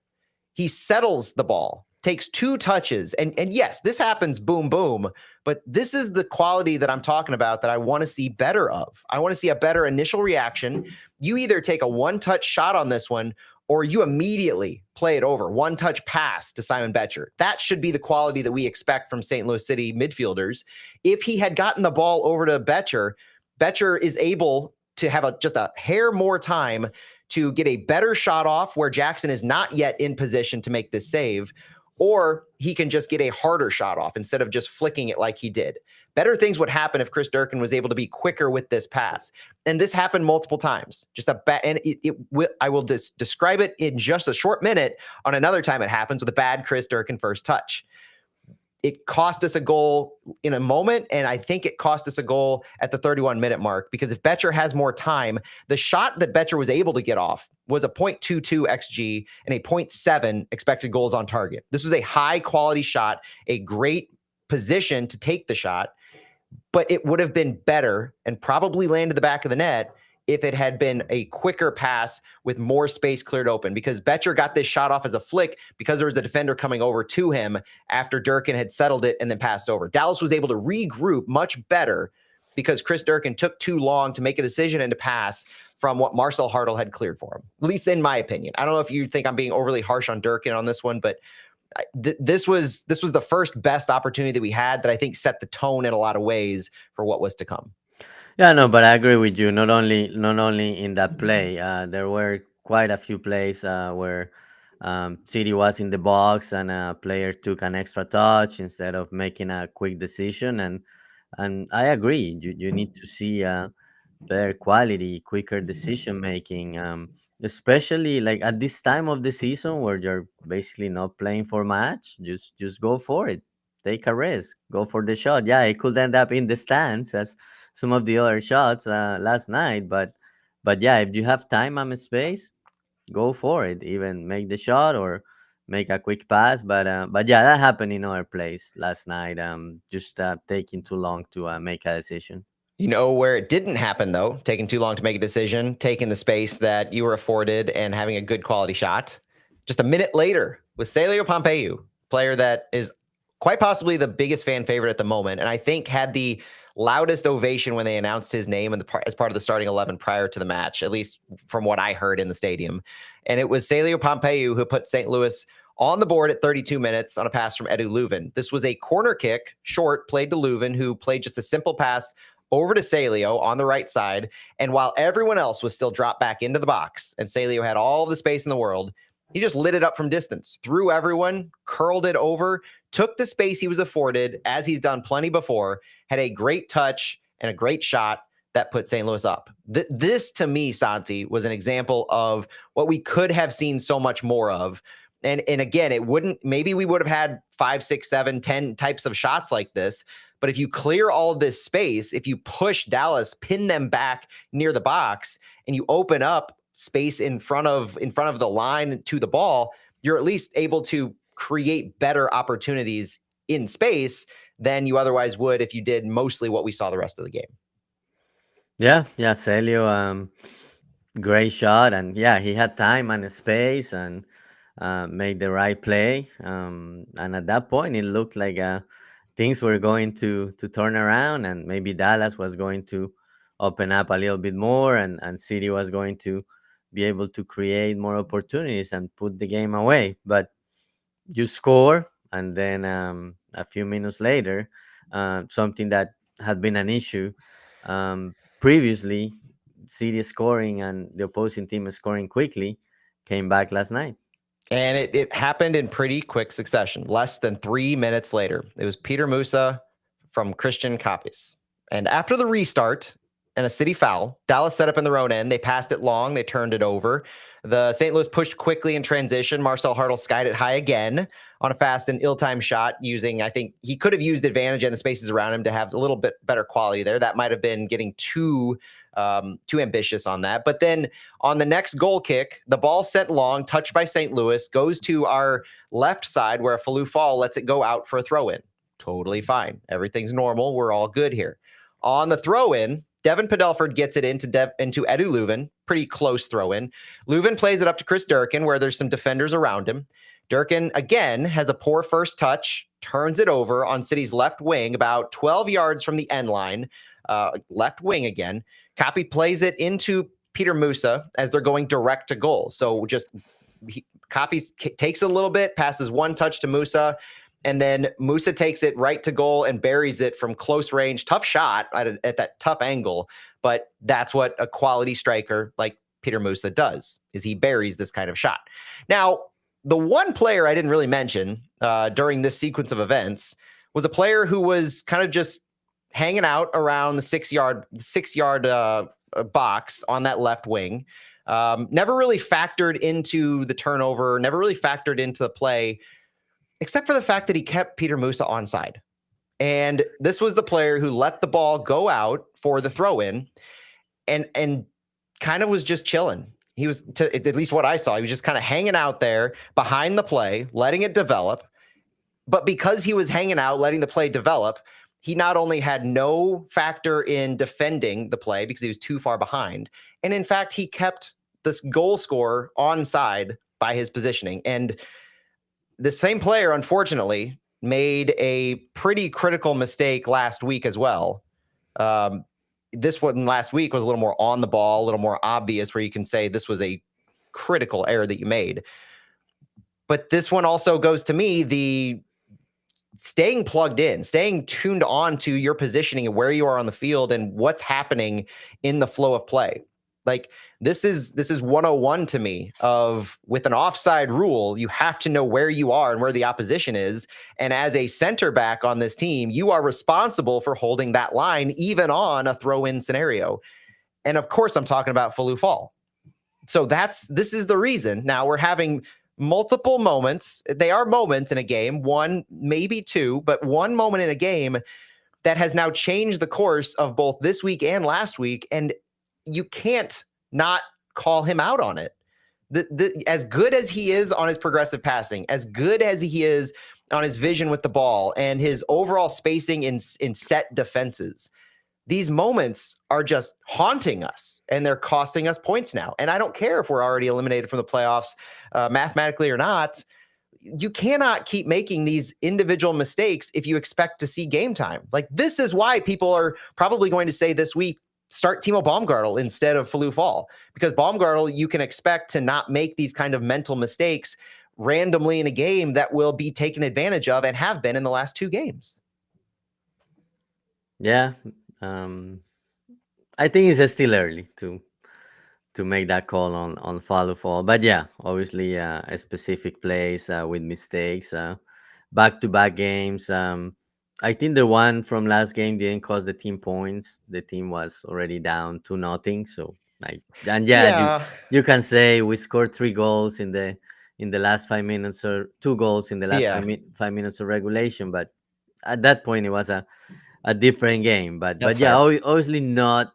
He settles the ball, takes two touches, and yes, this happens boom, boom, but this is the quality that I'm talking about that I want to see better of. I want to see a better initial reaction. You either take a one-touch shot on this one, or you immediately play it over. One-touch pass to Simon Betcher. That should be the quality that we expect from St. Louis City midfielders. If he had gotten the ball over to Betcher, Betcher is able to have just a hair more time to get a better shot off where Jackson is not yet in position to make this save, or he can just get a harder shot off instead of just flicking it like he did. Better things would happen if Chris Durkin was able to be quicker with this pass. And this happened multiple times. I will describe it in just a short minute on another time it happens with a bad Chris Durkin first touch. It cost us a goal in a moment, and I think it cost us a goal at the 31-minute mark, because if Betcher has more time, the shot that Betcher was able to get off was a 0.22 XG and a 0.7 expected goals on target. This was a high-quality shot, a great position to take the shot, but it would have been better and probably landed the back of the net if it had been a quicker pass with more space cleared open, because Betcher got this shot off as a flick because there was a defender coming over to him after Durkin had settled it and then passed over. Dallas was able to regroup much better because Chris Durkin took too long to make a decision and to pass from what Marcel Hartl had cleared for him, at least in my opinion. I don't know if you think I'm being overly harsh on Durkin on this one, but this was the first best opportunity that we had that I think set the tone in a lot of ways for what was to come. Yeah, no, but I agree with you. Not only in that play, there were quite a few plays where City was in the box and a player took an extra touch instead of making a quick decision. And I agree. You need to see better quality, quicker decision making. Especially like at this time of the season where you're basically not playing for match, just go for it. Take a risk. Go for the shot. Yeah, it could end up in the stands as some of the other shots last night, but yeah, if you have time and space, go for it. Even make the shot or make a quick pass. But yeah, that happened in our place last night. Just taking too long to make a decision. You know where it didn't happen, though, taking too long to make a decision, taking the space that you were afforded and having a good quality shot. Just a minute later with Celio Pompeu, player that is quite possibly the biggest fan favorite at the moment, and I think had the loudest ovation when they announced his name as part of the starting 11 prior to the match, at least from what I heard in the stadium. And it was Celio Pompeu who put St. Louis on the board at 32 minutes on a pass from Edu Leuven. This was a corner kick, short, played to Leuven, who played just a simple pass over to Celio on the right side. And while everyone else was still dropped back into the box and Celio had all the space in the world, he just lit it up from distance, threw everyone, curled it over, took the space he was afforded, as he's done plenty before, had a great touch and a great shot that put St. Louis up. This, to me, Santi, was an example of what we could have seen so much more of. And again, maybe we would have had 5, 6, 7, 10 types of shots like this. But if you clear all of this space, if you push Dallas, pin them back near the box, and you open up space in front of the line to the ball, you're at least able to create better opportunities in space than you otherwise would if you did mostly what we saw the rest of the game. Yeah, Celio, great shot, and yeah, he had time and space and made the right play. And at that point, it looked like things were going to turn around, and maybe Dallas was going to open up a little bit more, and City was going to be able to create more opportunities and put the game away. But you score, and then a few minutes later, something that had been an issue previously, City scoring and the opposing team scoring quickly, came back last night. And it happened in pretty quick succession. Less than 3 minutes later, it was Peter Musa from Christian Copies. And after the restart and a City foul, Dallas set up in their own end. They passed it long. They turned it over. The St. Louis pushed quickly in transition. Marcel Hartl skied it high again on a fast and ill-timed shot using, I think he could have used advantage and the spaces around him to have a little bit better quality there. That might have been getting too ambitious on that. But then on the next goal kick, the ball sent long, touched by St. Louis, goes to our left side where Falou Fall lets it go out for a throw-in. Totally fine. Everything's normal. We're all good here. On the throw-in, Devin Padelford gets it into Edu Leuven. Pretty close throw-in. Leuven plays it up to Chris Durkin, where there's some defenders around him. Durkin, again, has a poor first touch, turns it over on City's left wing, about 12 yards from the end line. Left wing again. Copy plays it into Peter Musa as they're going direct to goal. So Copies takes a little bit, passes one touch to Musa, and then Musa takes it right to goal and buries it from close range. Tough shot at that tough angle, but that's what a quality striker like Peter Musa does, is he buries this kind of shot. Now, the one player I didn't really mention during this sequence of events was a player who was kind of just hanging out around the 6 yard box on that left wing. Never really factored into the turnover, never really factored into the play, except for the fact that he kept Peter Musa onside. And this was the player who let the ball go out for the throw-in and kind of was just chilling. He was, at least what I saw, he was just kind of hanging out there behind the play, letting it develop. But because he was hanging out, letting the play develop, he not only had no factor in defending the play because he was too far behind, and in fact, he kept this goal scorer onside by his positioning. And the same player, unfortunately, made a pretty critical mistake last week as well. This one last week was a little more on the ball, a little more obvious, where you can say this was a critical error that you made. But this one also goes to me, the staying plugged in, staying tuned on to your positioning and where you are on the field and what's happening in the flow of play. Like this is 101 to me of, with an offside rule, you have to know where you are and where the opposition is. And as a center back on this team, you are responsible for holding that line, even on a throw-in scenario. And of course, I'm talking about Falou Fall. So this is the reason. Now we're having multiple moments. They are moments in a game, one, maybe two, but one moment in a game that has now changed the course of both this week and last week. And you can't not call him out on it. As good as he is on his progressive passing, as good as he is on his vision with the ball and his overall spacing in set defenses, these moments are just haunting us and they're costing us points now. And I don't care if we're already eliminated from the playoffs, mathematically or not. You cannot keep making these individual mistakes if you expect to see game time. Like, this is why people are probably going to say this week, start Timo Baumgartel instead of Falou Fall, because Baumgartel, you can expect to not make these kind of mental mistakes randomly in a game that will be taken advantage of and have been in the last two games. Yeah. I think it's still early to make that call on Falou Fall, but yeah, obviously a specific plays with mistakes, back-to-back games. I think the one from last game didn't cost the team points. The team was already down 2-0, so like, and yeah, you can say we scored 3 goals in the last 5 minutes, or 2 goals in the last 5 minutes of regulation, but at that point it was a different game. But yeah, obviously not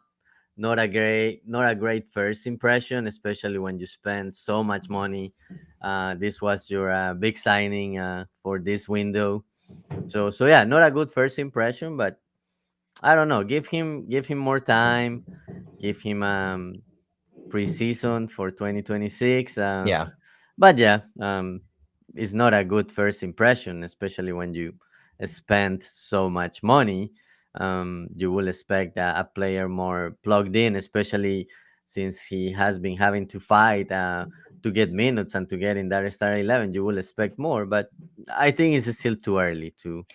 a great first impression, especially when you spend so much money. This was your big signing for this window, so yeah, not a good first impression. But I don't know, give him more time, give him preseason for 2026. But yeah, it's not a good first impression, especially when you spend so much money. You will expect a player more plugged in, especially since he has been having to fight to get minutes and to get in that start 11. You will expect more, but I think it's still too early to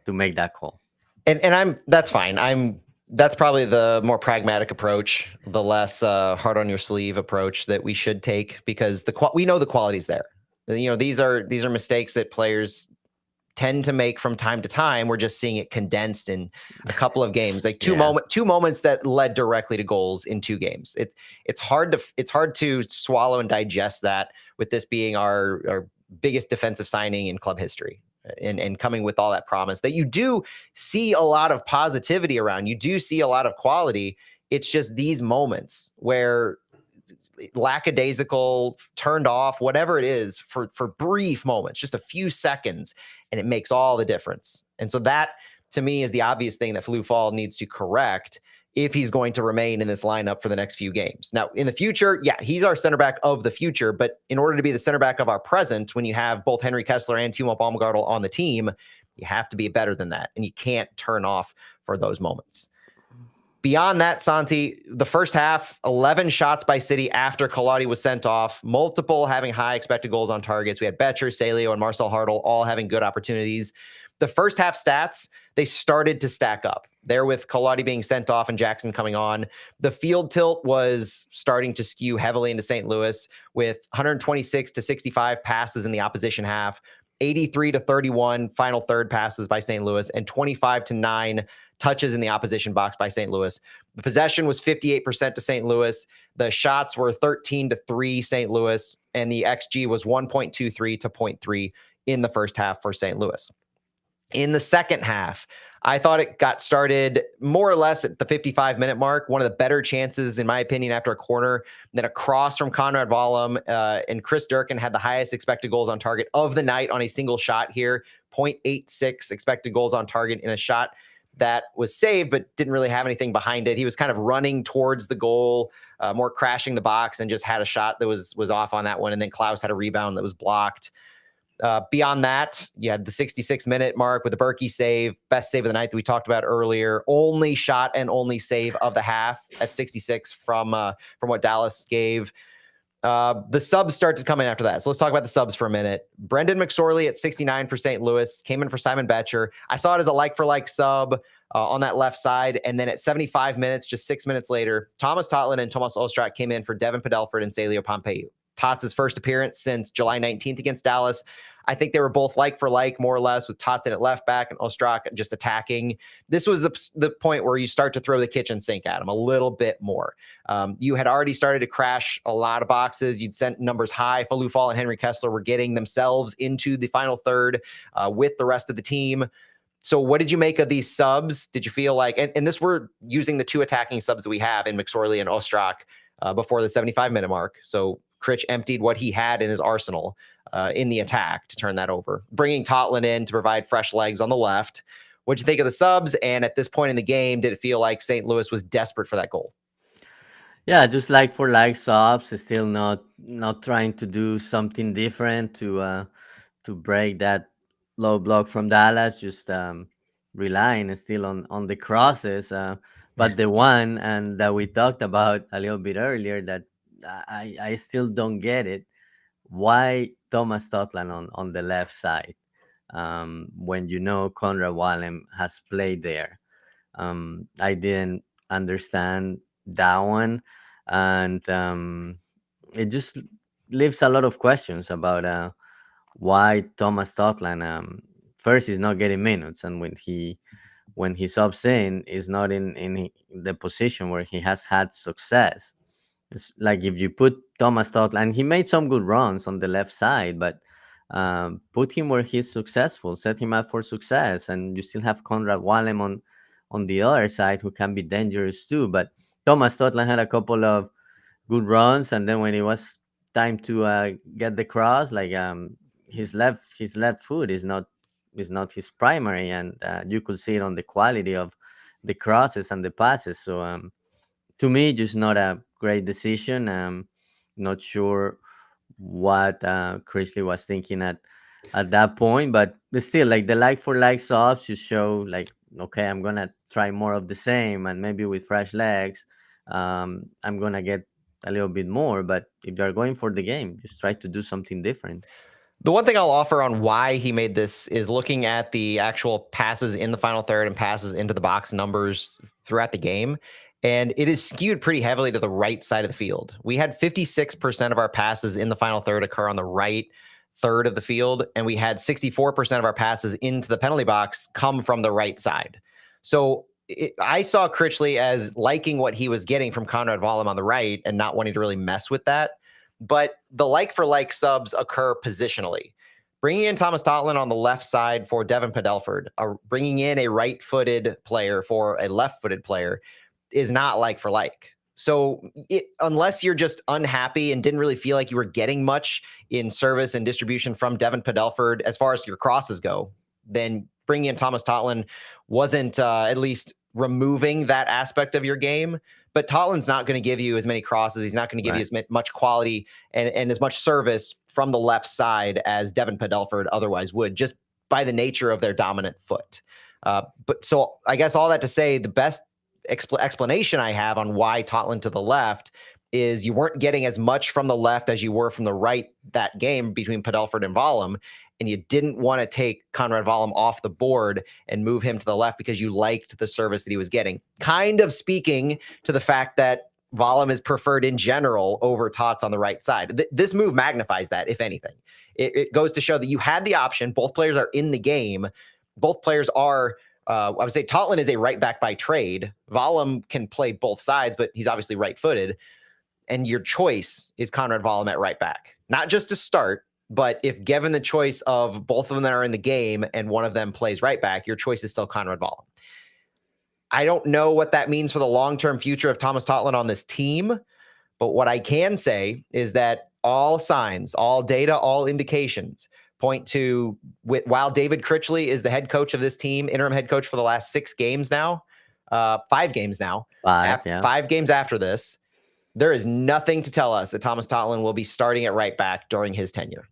make that call. And that's fine. That's probably the more pragmatic approach, the less hard on your sleeve approach that we should take, because we know the quality's there. You know, these are mistakes that players tend to make from time to time. We're just seeing it condensed in a couple of games, like two moments that led directly to goals in 2 games. It's hard to swallow and digest that, with this being our biggest defensive signing in club history, and coming with all that promise that you do see a lot of positivity around. You do see a lot of quality. It's just these moments where lackadaisical, turned off, whatever it is, for brief moments, just a few seconds, and it makes all the difference. And so that, to me, is the obvious thing that Falou Fall needs to correct if he's going to remain in this lineup for the next few games. Now, in the future, yeah, he's our center back of the future, but in order to be the center back of our present, when you have both Henry Kessler and Timo Baumgartel on the team, you have to be better than that, and you can't turn off for those moments. Beyond that, Santi, the first half, 11 shots by City after Colautti was sent off, multiple having high expected goals on targets. We had Betcher, Salio, and Marcel Hartl all having good opportunities. The first half stats, they started to stack up. There, with Colautti being sent off and Jackson coming on, the field tilt was starting to skew heavily into St. Louis, with 126 to 65 passes in the opposition half, 83 to 31 final third passes by St. Louis, and 25 to 9 touches in the opposition box by St. Louis. The possession was 58% to St. Louis. The shots were 13 to 3 St. Louis, and the XG was 1.23 to 0.3 in the first half for St. Louis. In the second half, I thought it got started more or less at the 55-minute mark. One of the better chances, in my opinion, after a corner, then a cross from Conrad Vollum, and Chris Durkin had the highest expected goals on target of the night on a single shot here, 0.86 expected goals on target in a shot that was saved, but didn't really have anything behind it. He was kind of running towards the goal, more crashing the box, and just had a shot that was off on that one. And then Klaus had a rebound that was blocked. Beyond that, you had the 66-minute mark with the Berkey save, best save of the night that we talked about earlier. Only shot and only save of the half at 66 from what Dallas gave. The subs start to come in after that. So let's talk about the subs for a minute. Brendan McSorley at 69 for St. Louis came in for Simon Betcher. I saw it as a like-for-like sub on that left side. And then at 75 minutes, just 6 minutes later, Thomas Totland and Tomas Ostrak came in for Devin Padelford and Celio Pompeu. Tots' first appearance since July 19th against Dallas. I think they were both like for like, more or less, with Tots at left back and Ostrak just attacking. This was the point where you start to throw the kitchen sink at him a little bit more. You had already started to crash a lot of boxes. You'd sent numbers high. Falou Fall and Henry Kessler were getting themselves into the final third with the rest of the team. So what did you make of these subs? Did you feel like, and this, we're using the two attacking subs that we have in McSorley and Ostrak before the 75-minute mark. So Critch emptied what he had in his arsenal in the attack to turn that over, bringing Totland in to provide fresh legs on the left. What'd you think of the subs? And at this point in the game, did it feel like St. Louis was desperate for that goal? Yeah, just like for like subs, still not trying to do something different to break that low block from Dallas. Just relying still on the crosses. But the one and that we talked about a little bit earlier that I still don't get it. Why Thomas Totland on the left side when Conrad Wallem has played there? I didn't understand that one, and it just leaves a lot of questions about why Thomas Totland first is not getting minutes, and when he subs in is not in the position where he has had success. It's like if you put Thomas Totland, he made some good runs on the left side, but put him where he's successful, set him up for success, and you still have Conrad Wallem on the other side who can be dangerous too. But Thomas Totland had a couple of good runs, and then when it was time to get the cross, like his left foot is not his primary, and you could see it on the quality of the crosses and the passes. So to me, just not a great decision. Not sure what Chrisley was thinking at that point, but still, like the like for like subs, you show like, okay, I'm gonna try more of the same, and maybe with fresh legs, I'm gonna get a little bit more. But if you're going for the game, just try to do something different. The one thing I'll offer on why he made this is looking at the actual passes in the final third and passes into the box numbers throughout the game. And it is skewed pretty heavily to the right side of the field. We had 56% of our passes in the final third occur on the right third of the field, and we had 64% of our passes into the penalty box come from the right side. So I saw Critchley as liking what he was getting from Conrad Wallem on the right and not wanting to really mess with that. But the like-for-like subs occur positionally. Bringing in Thomas Totland on the left side for Devin Padelford, bringing in a right-footed player for a left-footed player is not like for like. So unless you're just unhappy and didn't really feel like you were getting much in service and distribution from Devin Padelford as far as your crosses go, then bringing in Thomas Totland wasn't at least removing that aspect of your game. But Totland's not going to give you as many crosses. He's not going to give you as much quality and as much service from the left side as Devin Padelford otherwise would, just by the nature of their dominant foot. But so I guess all that to say, the best explanation I have on why Totland to the left is you weren't getting as much from the left as you were from the right that game between Padelford and Wallem, and you didn't want to take Conrad Wallem off the board and move him to the left because you liked the service that he was getting. Kind of speaking to the fact that Wallem is preferred in general over Tots on the right side. This move magnifies that, if anything. It goes to show that you had the option. Both players are in the game. Both players are I would say Totland is a right back by trade. Wallem can play both sides, but he's obviously right-footed. And your choice is Conrad Wallem at right back. Not just to start, but if given the choice of both of them that are in the game and one of them plays right back, your choice is still Conrad Wallem. I don't know what that means for the long-term future of Thomas Totland on this team, but what I can say is that all signs, all data, all indications point to while David Critchley is the head coach of this team, interim head coach for the last 6 games now, 5 games now, 5 games after this, there is nothing to tell us that Thomas Totland will be starting at right back during his tenure.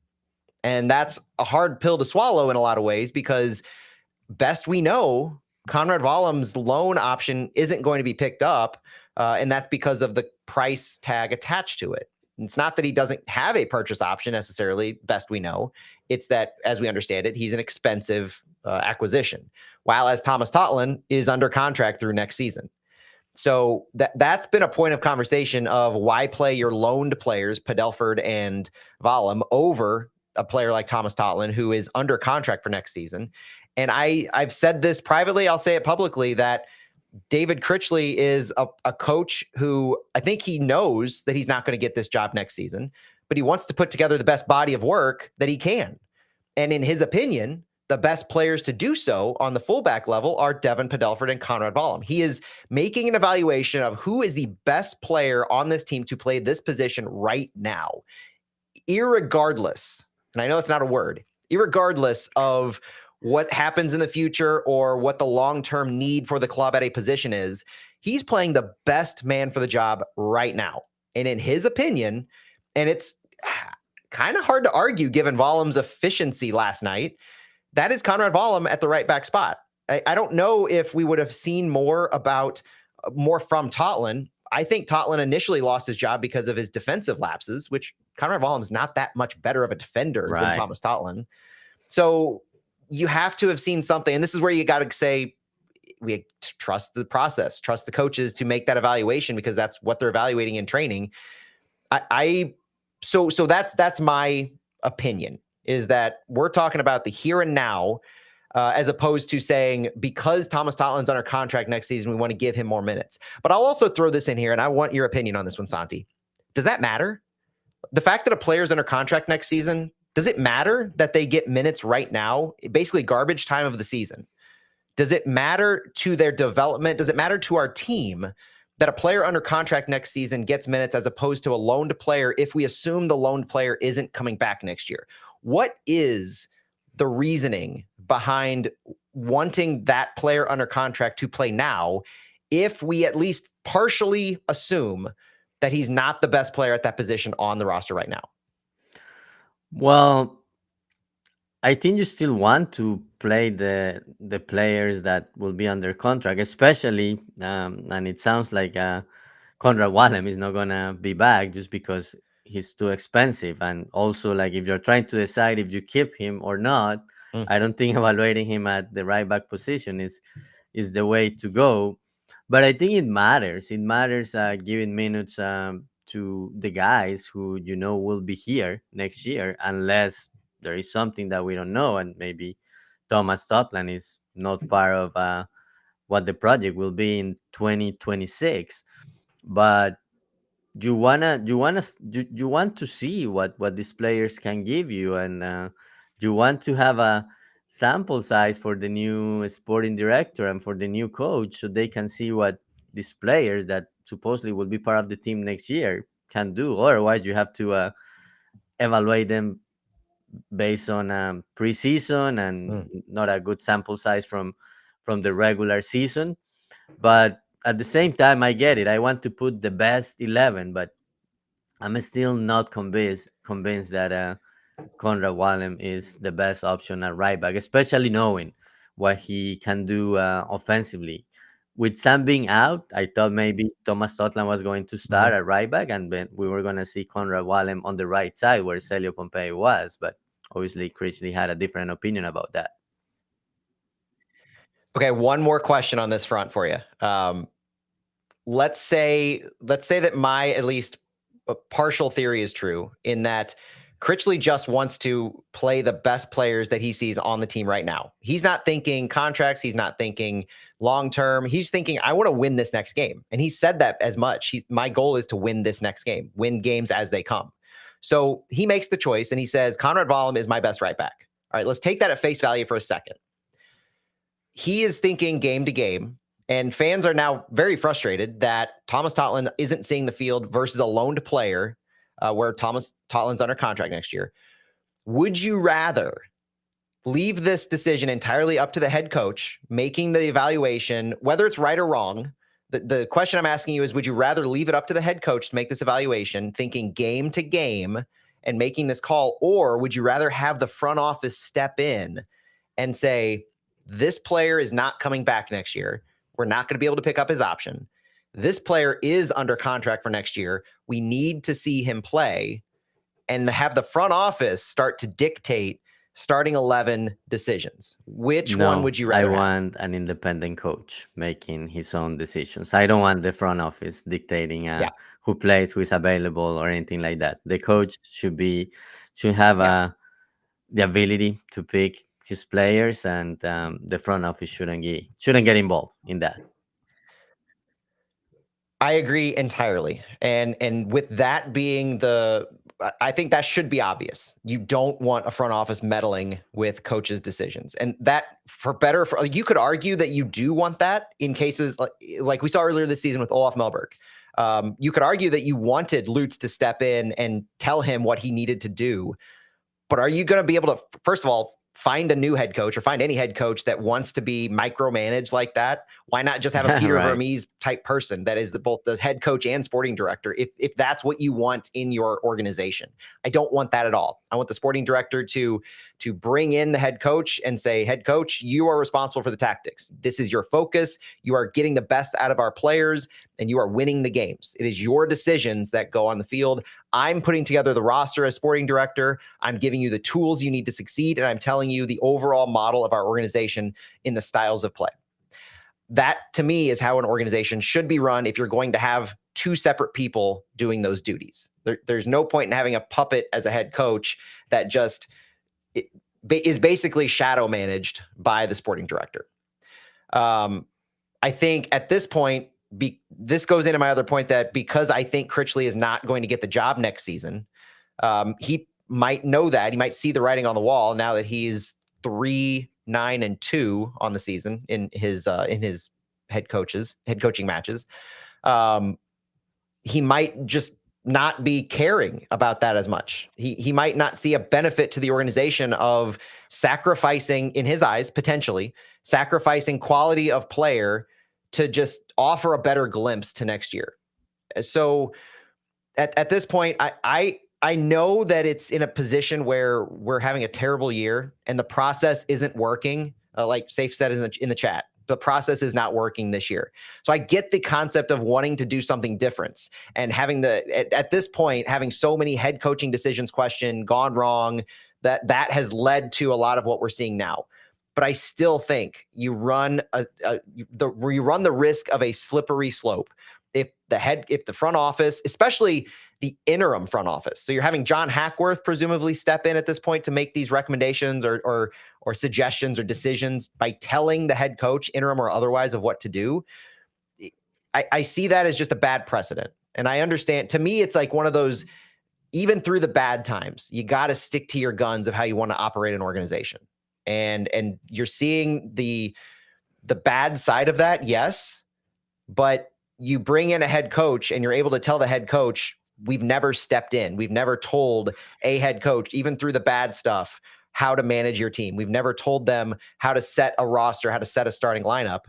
And that's a hard pill to swallow in a lot of ways because best we know, Conrad Wallem's loan option isn't going to be picked up. And that's because of the price tag attached to it. It's not that he doesn't have a purchase option necessarily, best we know. It's that, as we understand it, he's an expensive acquisition, while as Thomas Totland is under contract through next season. So that's been a point of conversation of why play your loaned players, Padelford and Wallem, over a player like Thomas Totland, who is under contract for next season. And I've said this privately, I'll say it publicly, that David Critchley is a coach who I think he knows that he's not going to get this job next season, but he wants to put together the best body of work that he can. And in his opinion, the best players to do so on the fullback level are Devin Padelford and Conrad Wallem. He is making an evaluation of who is the best player on this team to play this position right now, irregardless, and I know it's not a word, irregardless of what happens in the future or what the long-term need for the club at a position is. He's playing the best man for the job right now. And in his opinion, and it's kind of hard to argue given Wallem's efficiency last night, that is Conrad Wallem at the right back spot. I don't know if we would have seen more from Totland. I think Totland initially lost his job because of his defensive lapses, which Conrad Wallem's not that much better of a defender than Thomas Totland. So you have to have seen something. And this is where you got to say, we trust the process, trust the coaches to make that evaluation, because that's what they're evaluating in training. So that's my opinion, is that we're talking about the here and now, as opposed to saying, because Thomas Totland's under contract next season, we want to give him more minutes. But I'll also throw this in here, and I want your opinion on this one, Santi. Does that matter? The fact that a player's under contract next season, does it matter that they get minutes right now? Basically garbage time of the season. Does it matter to their development? Does it matter to our team that a player under contract next season gets minutes as opposed to a loaned player if we assume the loaned player isn't coming back next year? What is the reasoning behind wanting that player under contract to play now if we at least partially assume that he's not the best player at that position on the roster right now? Well, I think you still want to play the players that will be under contract, especially, and it sounds like Conrad Wallem is not gonna be back just because he's too expensive. And also, like, if you're trying to decide if you keep him or not, I don't think evaluating him at the right back position is the way to go. But I think it matters. It matters giving minutes to the guys who will be here next year, unless there is something that we don't know, and maybe Thomas Totland is not part of what the project will be in 2026. But you want to see what these players can give you, and you want to have a sample size for the new sporting director and for the new coach, so they can see what these players that supposedly will be part of the team next year can do. Otherwise, you have to evaluate them based on preseason and not a good sample size from the regular season. But at the same time, I get it. I want to put the best 11, but I'm still not convinced that Conrad Wallem is the best option at right back, especially knowing what he can do offensively. With Sam being out, I thought maybe Thomas Totland was going to start at right back, and then we were going to see Conrad Wallem on the right side where Celio Pompey was. But obviously, Critchley had a different opinion about that. Okay, one more question on this front for you. Let's say that my at least partial theory is true, in that Critchley just wants to play the best players that he sees on the team right now. He's not thinking contracts. He's not thinking long-term. He's thinking, I want to win this next game. And he said that as much. My goal is to win this next game, win games as they come. So he makes the choice and he says, Conrad Wallem is my best right back. All right, let's take that at face value for a second. He is thinking game to game, and fans are now very frustrated that Thomas Totland isn't seeing the field versus a loaned player where Thomas Totland's under contract next year. Would you rather leave this decision entirely up to the head coach making the evaluation, whether it's right or wrong? The question I'm asking you is, would you rather leave it up to the head coach to make this evaluation, thinking game to game and making this call, or would you rather have the front office step in and say, this player is not coming back next year. We're not going to be able to pick up his option. This player is under contract for next year. We need to see him play, and have the front office start to dictate starting 11 decisions. Which one No, would you I rather have? want an independent coach making his own decisions. I don't want the front office dictating Yeah. who plays, who is available, or anything like that. The coach should have Yeah. the ability to pick his players, and the front office shouldn't get involved in that. I agree entirely. And with that being I think that should be obvious. You don't want a front office meddling with coaches' decisions. And that, for better, you could argue that you do want that in cases like we saw earlier this season with Olaf Melberg. You could argue that you wanted Lutz to step in and tell him what he needed to do. But are you going to be able to, first of all, find a new head coach or find any head coach that wants to be micromanaged like that? Why not just have a Peter Right. Vermees type person that is both the head coach and sporting director, if that's what you want in your organization? I don't want that at all. I want the sporting director to bring in the head coach and say, head coach, you are responsible for the tactics. This is your focus. You are getting the best out of our players, and you are winning the games. It is your decisions that go on the field. I'm putting together the roster as sporting director. I'm giving you the tools you need to succeed, and I'm telling you the overall model of our organization in the styles of play. That, to me, is how an organization should be run if you're going to have two separate people doing those duties. There's no point in having a puppet as a head coach that just is basically shadow managed by the sporting director. I think at this point, this goes into my other point that because I think Critchley is not going to get the job next season, he might know that. He might see the writing on the wall now that he's 3-9-2 on the season in his head coaching matches. He might just not be caring about that as much. He might not see a benefit to the organization of sacrificing, in his eyes, potentially sacrificing quality of player to just offer a better glimpse to next year. So at this point, I know that it's in a position where we're having a terrible year and the process isn't working. Like Safe said in the chat, the process is not working this year. So I get the concept of wanting to do something different and having at this point, having so many head coaching decisions questioned, gone wrong, that has led to a lot of what we're seeing now. But I still think you run the risk of a slippery slope if the front office, especially the interim front office. So you're having John Hackworth presumably step in at this point to make these recommendations or suggestions or decisions by telling the head coach, interim or otherwise, of what to do. I see that as just a bad precedent. And I understand, to me, it's like one of those, even through the bad times, you got to stick to your guns of how you want to operate an organization. And you're seeing the bad side of that, yes, but you bring in a head coach and you're able to tell the head coach, we've never stepped in. We've never told a head coach, even through the bad stuff, how to manage your team. We've never told them how to set a roster, how to set a starting lineup.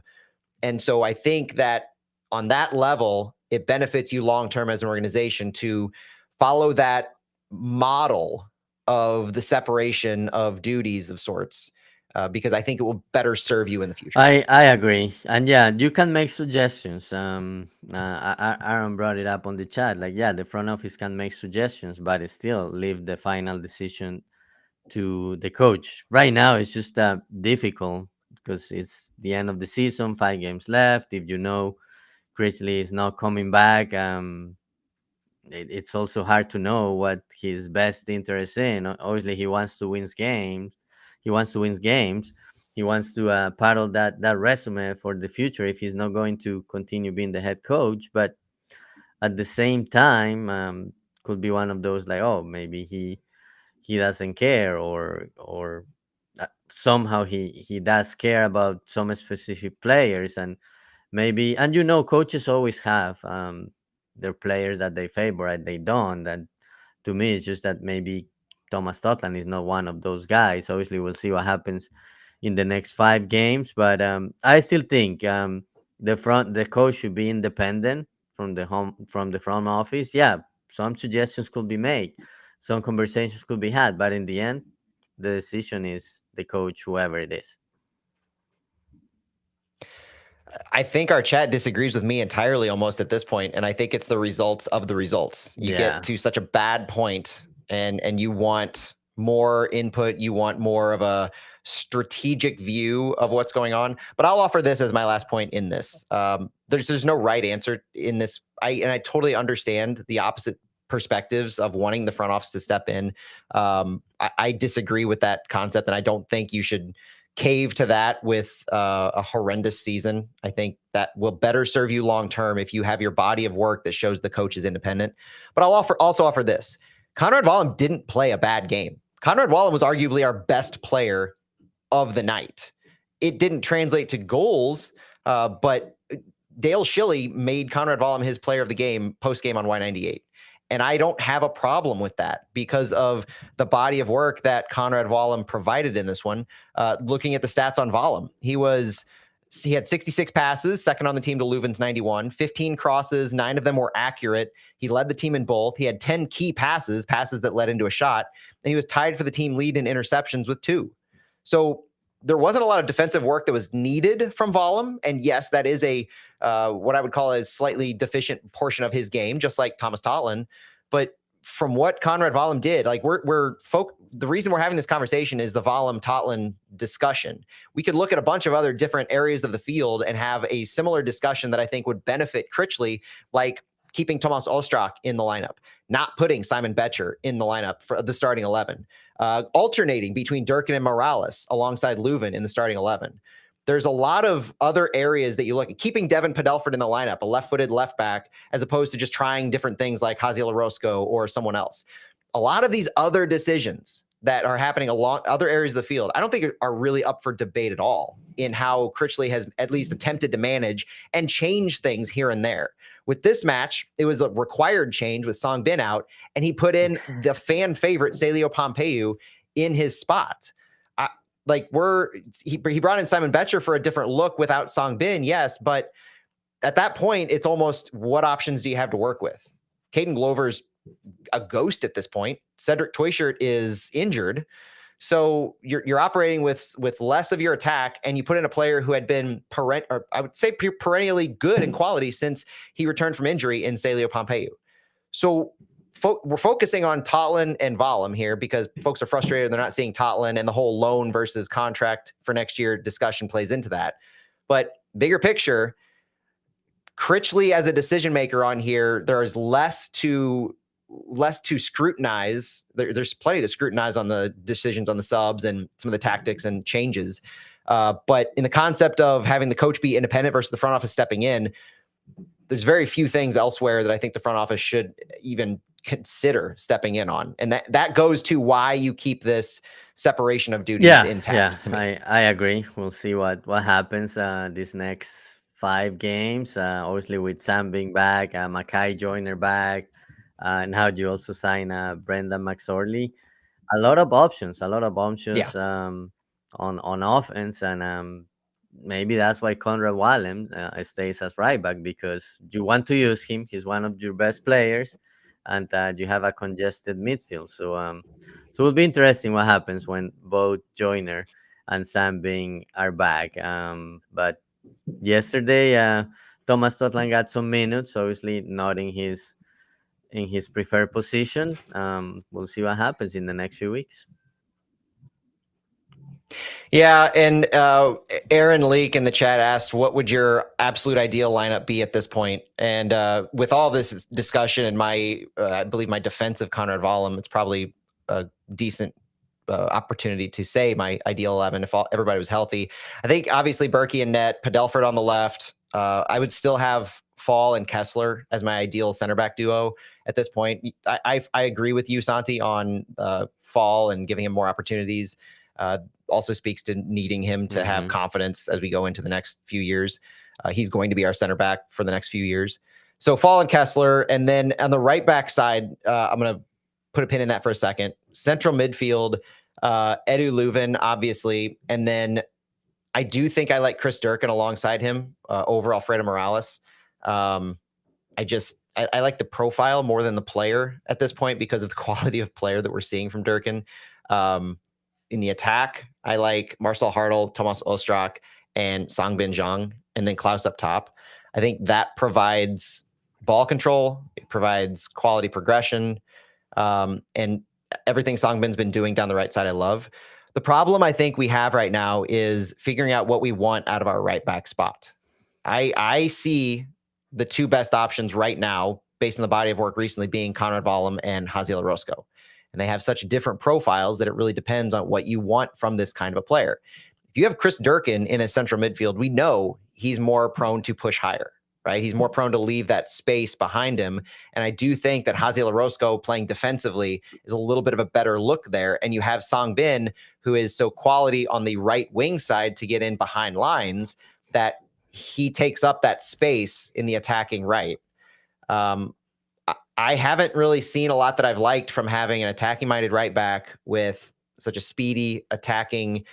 And so I think that on that level, it benefits you long-term as an organization to follow that model of the separation of duties of sorts, because I think it will better serve you in the future. I agree, and yeah, you can make suggestions. Aaron brought it up on the chat. Like, yeah, the front office can make suggestions, but it still leave the final decision to the coach. Right now, it's just difficult because it's the end of the season, 5 games left. If you know Grizzly is not coming back, it's also hard to know what his best interest in. Obviously, he wants to win games. He wants to win games. He wants to paddle that resume for the future if he's not going to continue being the head coach. But at the same time, could be one of those like, oh, maybe he doesn't care, or somehow he does care about some specific players, and maybe, and coaches always have their players that they favor and they don't. And to me, it's just that maybe Thomas Totland is not one of those guys. Obviously, we'll see what happens in the next 5 games, but I still think the coach should be independent from the front office. Yeah, some suggestions could be made, some conversations could be had, but in the end, the decision is the coach, whoever it is. I think our chat disagrees with me entirely almost at this point, and I think it's the results of the results. You Yeah. get to such a bad point, and you want more input, you want more of a strategic view of what's going on. But I'll offer this as my last point in this. There's no right answer in this. I totally understand the opposite perspectives of wanting the front office to step in. I disagree with that concept, and I don't think you should cave to that with a horrendous season. I think that will better serve you long term if you have your body of work that shows the coach is independent. But I'll also offer this. Conrad Wallem didn't play a bad game. Conrad Wallem was arguably our best player of the night. It didn't translate to goals, but Dale Schilly made Conrad Wallem his player of the game post-game on Y98. And I don't have a problem with that because of the body of work that Conrad Wallem provided in this one. Looking at the stats on Wallem, he had 66 passes, second on the team to Leuven's 91, 15 crosses, 9 of them were accurate. He led the team in both. He had 10 key passes that led into a shot, and he was tied for the team lead in interceptions with 2. So there wasn't a lot of defensive work that was needed from Wallem. And yes, that is a what I would call a slightly deficient portion of his game, just like Thomas Totland. But from what Conrad Wallem did, like the reason we're having this conversation is the Wallem Totland discussion. We could look at a bunch of other different areas of the field and have a similar discussion that I think would benefit Critchley, like keeping Tomas Ostrak in the lineup, not putting Simon Betcher in the lineup for the starting 11, alternating between Durkin and Morales alongside Leuven in the starting 11. There's a lot of other areas that you look at, keeping Devin Padelford in the lineup, a left-footed left back, as opposed to just trying different things like Haziel Orozco or someone else. A lot of these other decisions that are happening along other areas of the field, I don't think are really up for debate at all in how Critchley has at least attempted to manage and change things here and there. With this match, it was a required change with Song Bin out, and he put in the fan favorite Celio Pompeu in his spot. He brought in Simon Betcher for a different look without Song Bin, yes, but at that point, it's almost what options do you have to work with? Caden Glover's a ghost at this point. Cedric Toyshirt is injured. So you're operating with less of your attack, and you put in a player who had been perennially good in quality since he returned from injury in Celio Pompeu. So we're focusing on Totland and Wallem here because folks are frustrated. They're not seeing Totland, and the whole loan versus contract for next year discussion plays into that. But bigger picture, Critchley as a decision maker on here, there is less to scrutinize. There's plenty to scrutinize on the decisions on the subs and some of the tactics and changes. But in the concept of having the coach be independent versus the front office stepping in, there's very few things elsewhere that I think the front office should even consider stepping in on. And that goes to why you keep this separation of duties intact. To me. I agree. We'll see what happens these next 5 games. Obviously with Sam being back, Mackay Joyner back, and how do you also sign Brendan McSorley? A lot of options. On offense, and maybe that's why Conrad Wallem stays as right back, because you want to use him. He's one of your best players, and you have a congested midfield. So it'll be interesting what happens when both Joyner and Sam Bing are back. But yesterday, Thomas Totland got some minutes, obviously not in his preferred position. We'll see what happens in the next few weeks. Yeah, and Aaron Leake in the chat asked, what would your absolute ideal lineup be at this point? And with all this discussion and I believe my defense of Conrad Wallem, it's probably a decent opportunity to say my ideal 11 if everybody was healthy. I think obviously Berkey and net, Padelford on the left. I would still have Fall and Kessler as my ideal center back duo at this point. I agree with you, Santi, on Fall and giving him more opportunities. Also speaks to needing him to have confidence as we go into the next few years. He's going to be our center back for the next few years. So Fall and Kessler. And then on the right back side, I'm going to put a pin in that for a second. central midfield, Edu Leuven, obviously, and then I do think I like Chris Durkin alongside him over Alfredo Morales. I like the profile more than the player at this point because of the quality of player that we're seeing from Durkin. In the attack, I like Marcel Hartl, Thomas Ostrak, and Songbin Zhang, and then Klaus up top. I think that provides ball control. It provides quality progression, and everything Songbin's been doing down the right side, I love. The problem I think we have right now is figuring out what we want out of our right back spot. I see the two best options right now, based on the body of work recently, being Conrad Wallem and Haziel Orozco. And they have such different profiles that it really depends on what you want from this kind of a player. If you have Chris Durkin in a central midfield, we know he's more prone to push higher, right? He's more prone to leave that space behind him. And I do think that Haziel Orozco playing defensively is a little bit of a better look there. And you have Song Bin, who is so quality on the right wing side to get in behind lines that he takes up that space in the attacking right. I haven't really seen a lot that I've liked from having an attacking-minded right back with such a speedy, attacking,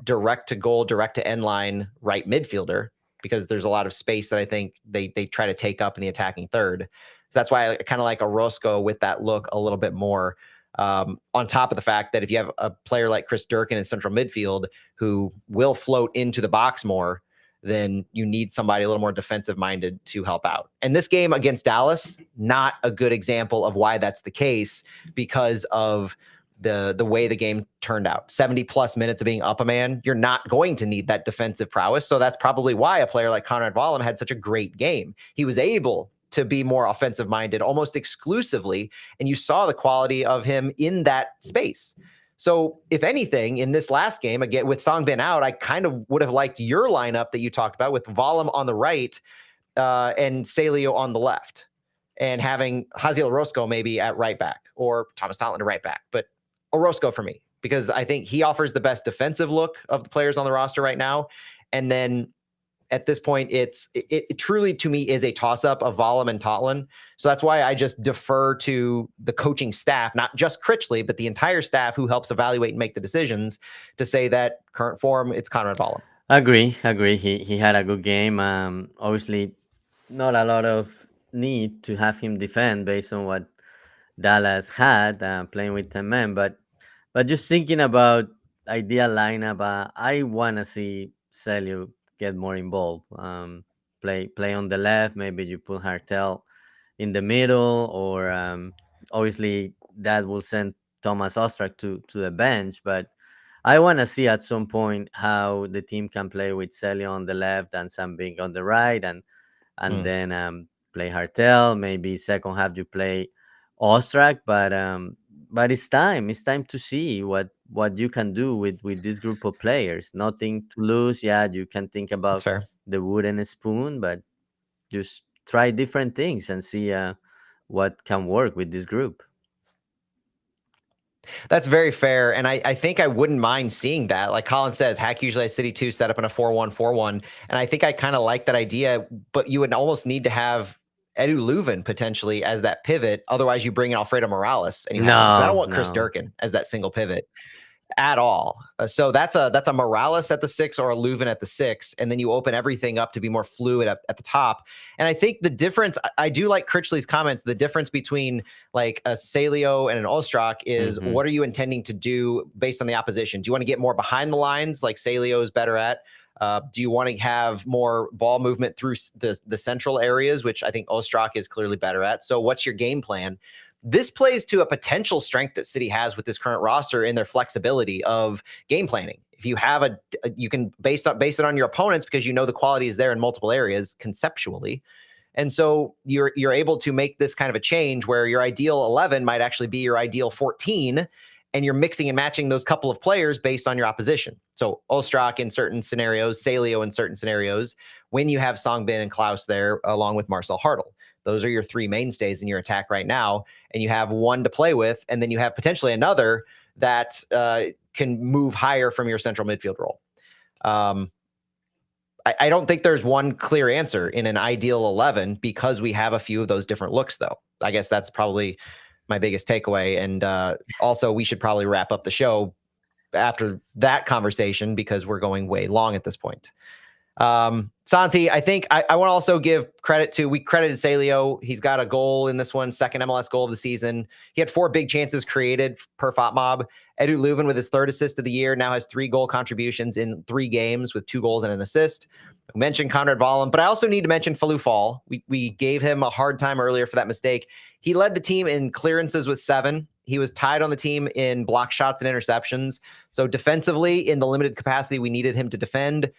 direct to goal, direct to end line right midfielder, because there's a lot of space that I think they try to take up in the attacking third. So that's why I kind of like Orozco with that look a little bit more. On top of the fact that if you have a player like Chris Durkin in central midfield who will float into the box more, then you need somebody a little more defensive minded to help out. And this game against Dallas, not a good example of why that's the case, because of the way the game turned out. 70 plus minutes of being up a man, you're not going to need that defensive prowess. So that's probably why a player like Conrad Wallem had such a great game. He was able to be more offensive minded almost exclusively, and you saw the quality of him in that space. So if anything, in this last game, again, with Song Bin out, I kind of would have liked your lineup that you talked about with Wallem on the right and Celio on the left, and having Haziel Orozco maybe at right back, or Thomas Totland at right back. But Orozco for me, because I think he offers the best defensive look of the players on the roster right now. And then at this point, it truly, to me, is a toss-up of Wallem and Totland. So that's why I just defer to the coaching staff, not just Critchley, but the entire staff who helps evaluate and make the decisions, to say that current form, it's Conrad Wallem. Agree. He had a good game. Obviously, not a lot of need to have him defend based on what Dallas had playing with 10 men, but just thinking about ideal lineup, I want to see Celio get more involved. Play on the left. Maybe you put Hartel in the middle, or obviously that will send Thomas Ostrak to the bench. But I want to see at some point how the team can play with Celio on the left and Sam Bing on the right, and then play Hartel. Maybe second half you play Ostrak, but it's time. It's time to see what you can do with this group of players. Nothing to lose. Yeah, you can think That's about fair. the wooden spoon, but just try different things and see what can work with this group. That's very fair. And I think I wouldn't mind seeing that. Like Colin says, Hack usually has City 2 set up in a 4-1-4-1. And I think I kind of like that idea, but you would almost need to have Edu Leuven potentially as that pivot. Otherwise, you bring in Alfredo Morales and you have him. Because I don't want Chris Durkin as that single pivot at all. So that's a Morales at the 6 or a Leuven at the 6, and then you open everything up to be more fluid at the top. And I think the difference, I do like Critchley's comments, the difference between like a Celio and an Ostrak is what are you intending to do based on the opposition? Do you want to get more behind the lines like Celio is better at? Do you want to have more ball movement through the central areas, which I think Ostrak is clearly better at? So what's your game plan? This plays to a potential strength that City has with this current roster in their flexibility of game planning. If you have you can base it on your opponents because you know the quality is there in multiple areas conceptually. And so you're able to make this kind of a change where your ideal 11 might actually be your ideal 14, and you're mixing and matching those couple of players based on your opposition. So Ostrak in certain scenarios, Celio in certain scenarios, when you have Songbin and Klaus there, along with Marcel Hartl. Those are your three mainstays in your attack right now, and you have one to play with, and then you have potentially another that can move higher from your central midfield role. I don't think there's one clear answer in an ideal 11 because we have a few of those different looks, though. I guess that's probably my biggest takeaway. And also, we should probably wrap up the show after that conversation because we're going way long at this point. Santi, I think I want to also give credit to, we credited Salio. He's got a goal in this one, second MLS goal of the season. He had 4 big chances created per FOTMob. Edu Leuven, with his 3rd assist of the year, now has 3 goal contributions in 3 games with 2 goals and an assist. We mentioned Conrad Vollum, but I also need to mention Falou Fall. We gave him a hard time earlier for that mistake. He led the team in clearances with 7. He was tied on the team in block shots and interceptions. So defensively, in the limited capacity we needed him to defend,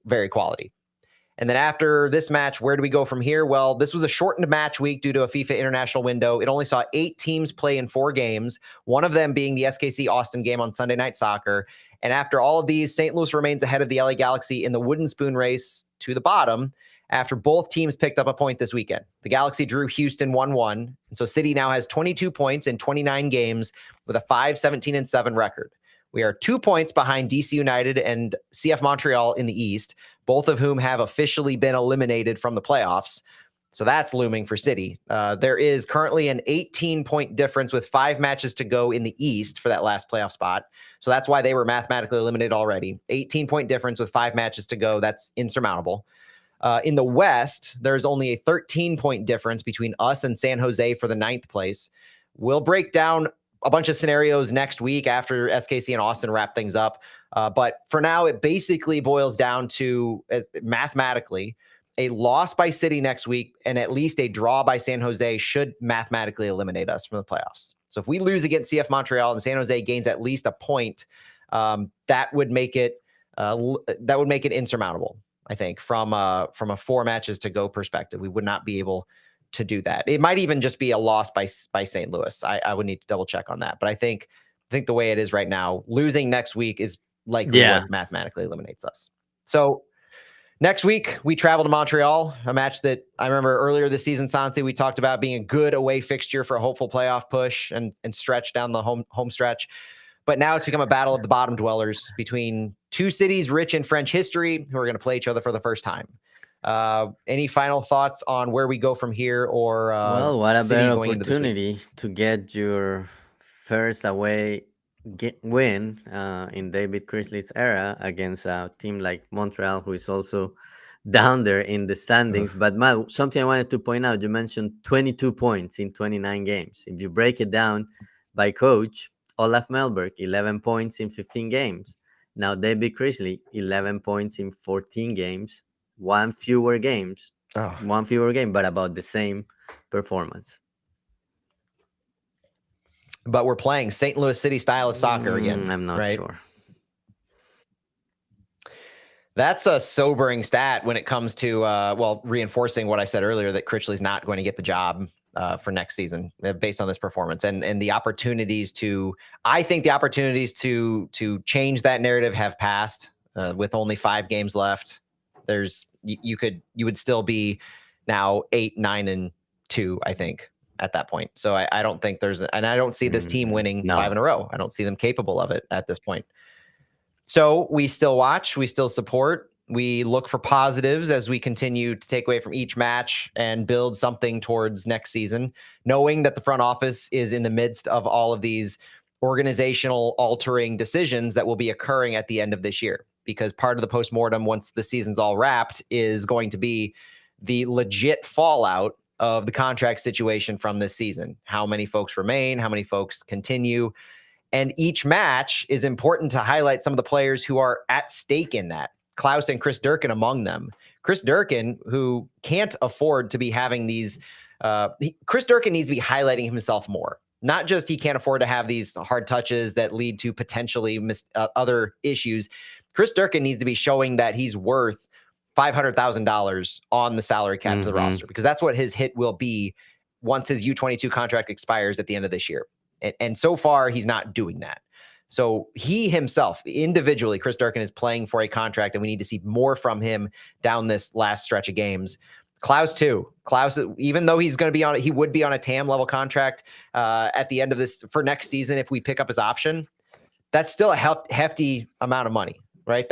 very quality. And then after this match, where do we go from here? Well, this was a shortened match week due to a FIFA international window. It only saw 8 teams play in 4 games, one of them being the SKC Austin game on Sunday Night Soccer. And after all of these, St. Louis remains ahead of the LA Galaxy in the wooden spoon race to the bottom after both teams picked up a point this weekend. The Galaxy drew Houston 1-1. And so City now has 22 points in 29 games with a 5-17-7 record. We are 2 points behind DC United and CF Montreal in the East, both of whom have officially been eliminated from the playoffs. So that's looming for City. There is currently an 18-point difference with 5 matches to go in the East for that last playoff spot. So that's why they were mathematically eliminated already. 18-point difference with 5 matches to go. That's insurmountable. In the West, there's only a 13-point difference between us and San Jose for the 9th place. We'll break down a bunch of scenarios next week after SKC and Austin wrap things up. But for now, it basically boils down to, mathematically, a loss by City next week and at least a draw by San Jose should mathematically eliminate us from the playoffs. So if we lose against CF Montreal and San Jose gains at least a point, that would make it insurmountable. I think from a 4 matches to go perspective, we would not be able to do that. It might even just be a loss by St. Louis. I would need to double check on that. But I think the way it is right now, losing next week is likely what mathematically eliminates us. So next week, we travel to Montreal, a match that I remember earlier this season, Santi, we talked about being a good away fixture for a hopeful playoff push and stretch down the home stretch. But now it's become a battle of the bottom dwellers between 2 cities rich in French history who are going to play each other for the first time. Any final thoughts on where we go from here, or well, what a better opportunity to get your first away win in David Chrisley's era against a team like Montreal, who is also down there in the standings. But Matt, something I wanted to point out, you mentioned 22 points in 29 games. If you break it down by coach, Olaf Melberg, 11 points in 15 games. Now David Chrisley, 11 points in 14 games. One fewer game, but about the same performance. But we're playing St. Louis City style of soccer again. I'm not sure. That's a sobering stat when it comes to, reinforcing what I said earlier, that Critchley's not going to get the job for next season based on this performance and the opportunities to, I think the opportunities to change that narrative have passed with only 5 games left. You would still be now 8-9-2, I think, at that point. So I don't think and I don't see this team winning 5 in a row. I don't see them capable of it at this point. So we still watch, we still support, we look for positives as we continue to take away from each match and build something towards next season, knowing that the front office is in the midst of all of these organizational altering decisions that will be occurring at the end of this year. Because part of the postmortem, once the season's all wrapped, is going to be the legit fallout of the contract situation from this season. How many folks remain? How many folks continue? And each match is important to highlight some of the players who are at stake in that. Klaus and Chris Durkin among them. Chris Durkin, who can't afford to be having these, Chris Durkin needs to be highlighting himself more. Not just he can't afford to have these hard touches that lead to potentially other issues. Chris Durkin needs to be showing that he's worth $500,000 on the salary cap to the roster, because that's what his hit will be once his U22 contract expires at the end of this year. And so far, he's not doing that. So he himself, individually, Chris Durkin is playing for a contract, and we need to see more from him down this last stretch of games. Klaus too. Klaus, even though he would be on a TAM level contract at the end of this for next season if we pick up his option. That's still a hefty amount of money, right?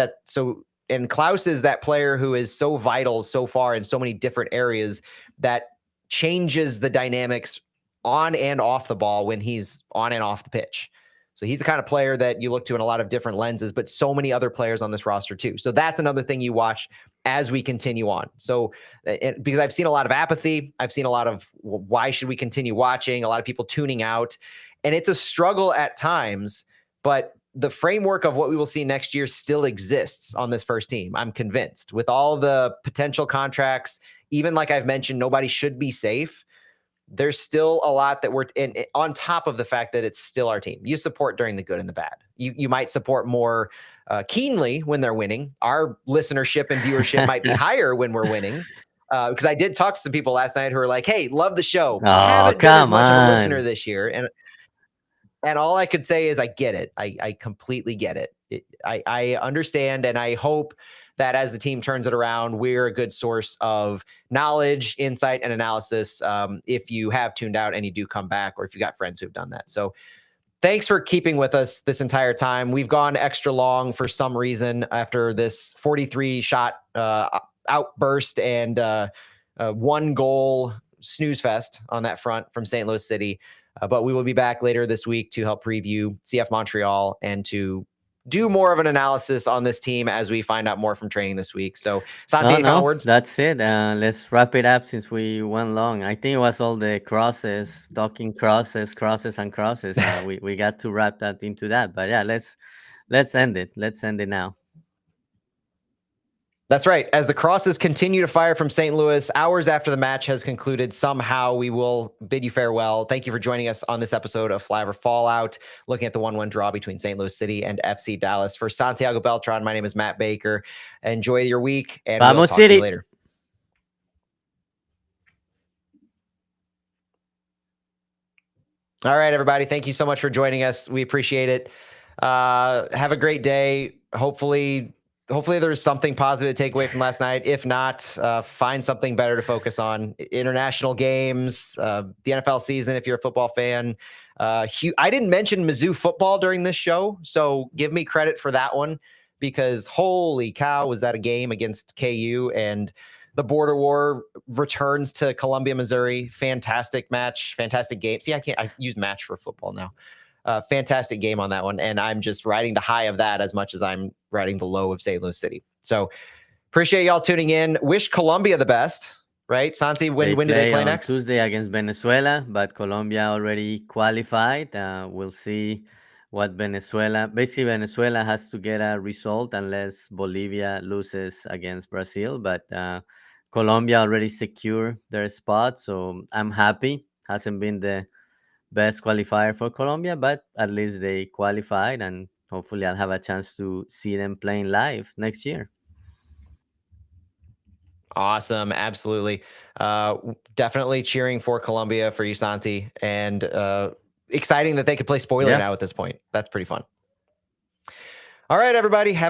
And Klaus is that player who is so vital so far in so many different areas that changes the dynamics on and off the ball when he's on and off the pitch. So he's the kind of player that you look to in a lot of different lenses, but so many other players on this roster too. So that's another thing you watch as we continue on. So because I've seen a lot of apathy, I've seen a lot of why should we continue watching, a lot of people tuning out, and it's a struggle at times, but the framework of what we will see next year still exists on this first team. I'm convinced with all the potential contracts, even like I've mentioned, nobody should be safe. There's still a lot that we're in on top of the fact that it's still our team. You support during the good and the bad. You might support more keenly when they're winning. Our listenership and viewership might be higher when we're winning. Because I did talk to some people last night who are like, hey, love the show. Oh, Haven't been as come much of a listener on. this year. And all I could say is I get it. I completely get it. I understand, and I hope that as the team turns it around, we're a good source of knowledge, insight, and analysis if you have tuned out and you do come back, or if you got friends who've done that. So thanks for keeping with us this entire time. We've gone extra long for some reason after this 43-shot outburst and one goal snooze fest on that front from St. Louis City. But we will be back later this week to help preview CF Montreal and to do more of an analysis on this team as we find out more from training this week. So, Santi, any final words? That's it. Let's wrap it up since we went long. I think it was all the crosses, talking crosses, and crosses. We got to wrap that into that. But yeah, let's end it. Let's end it now. That's right. As the crosses continue to fire from St. Louis, hours after the match has concluded, somehow we will bid you farewell. Thank you for joining us on this episode of Flyover Fallout, looking at the 1-1 draw between St. Louis City and FC Dallas. For Santiago Beltran, my name is Matt Baker. Enjoy your week, and we'll talk to you later. All right, everybody. Thank you so much for joining us. We appreciate it. Have a great day. Hopefully there's something positive to take away from last night. If not, find something better to focus on. International games, the NFL season, if you're a football fan. I didn't mention Mizzou football during this show, so give me credit for that one, because holy cow, was that a game against KU, and the border war returns to Columbia, Missouri. Fantastic match, fantastic game. See, I use match for football now. Fantastic game on that one. And I'm just riding the high of that as much as I'm riding the low of St. Louis City. So appreciate y'all tuning in. Wish Colombia the best, right? Santi, when do they play next? Tuesday against Venezuela, but Colombia already qualified. We'll see what basically Venezuela has to get a result unless Bolivia loses against Brazil, but Colombia already secured their spot. So I'm happy. Hasn't been the best qualifier for Colombia, but at least they qualified, and hopefully I'll have a chance to see them playing live next year. Awesome. Absolutely. Definitely cheering for Colombia for you, Santi, and exciting that they could play spoiler now at this point. That's pretty fun. All right, everybody. Have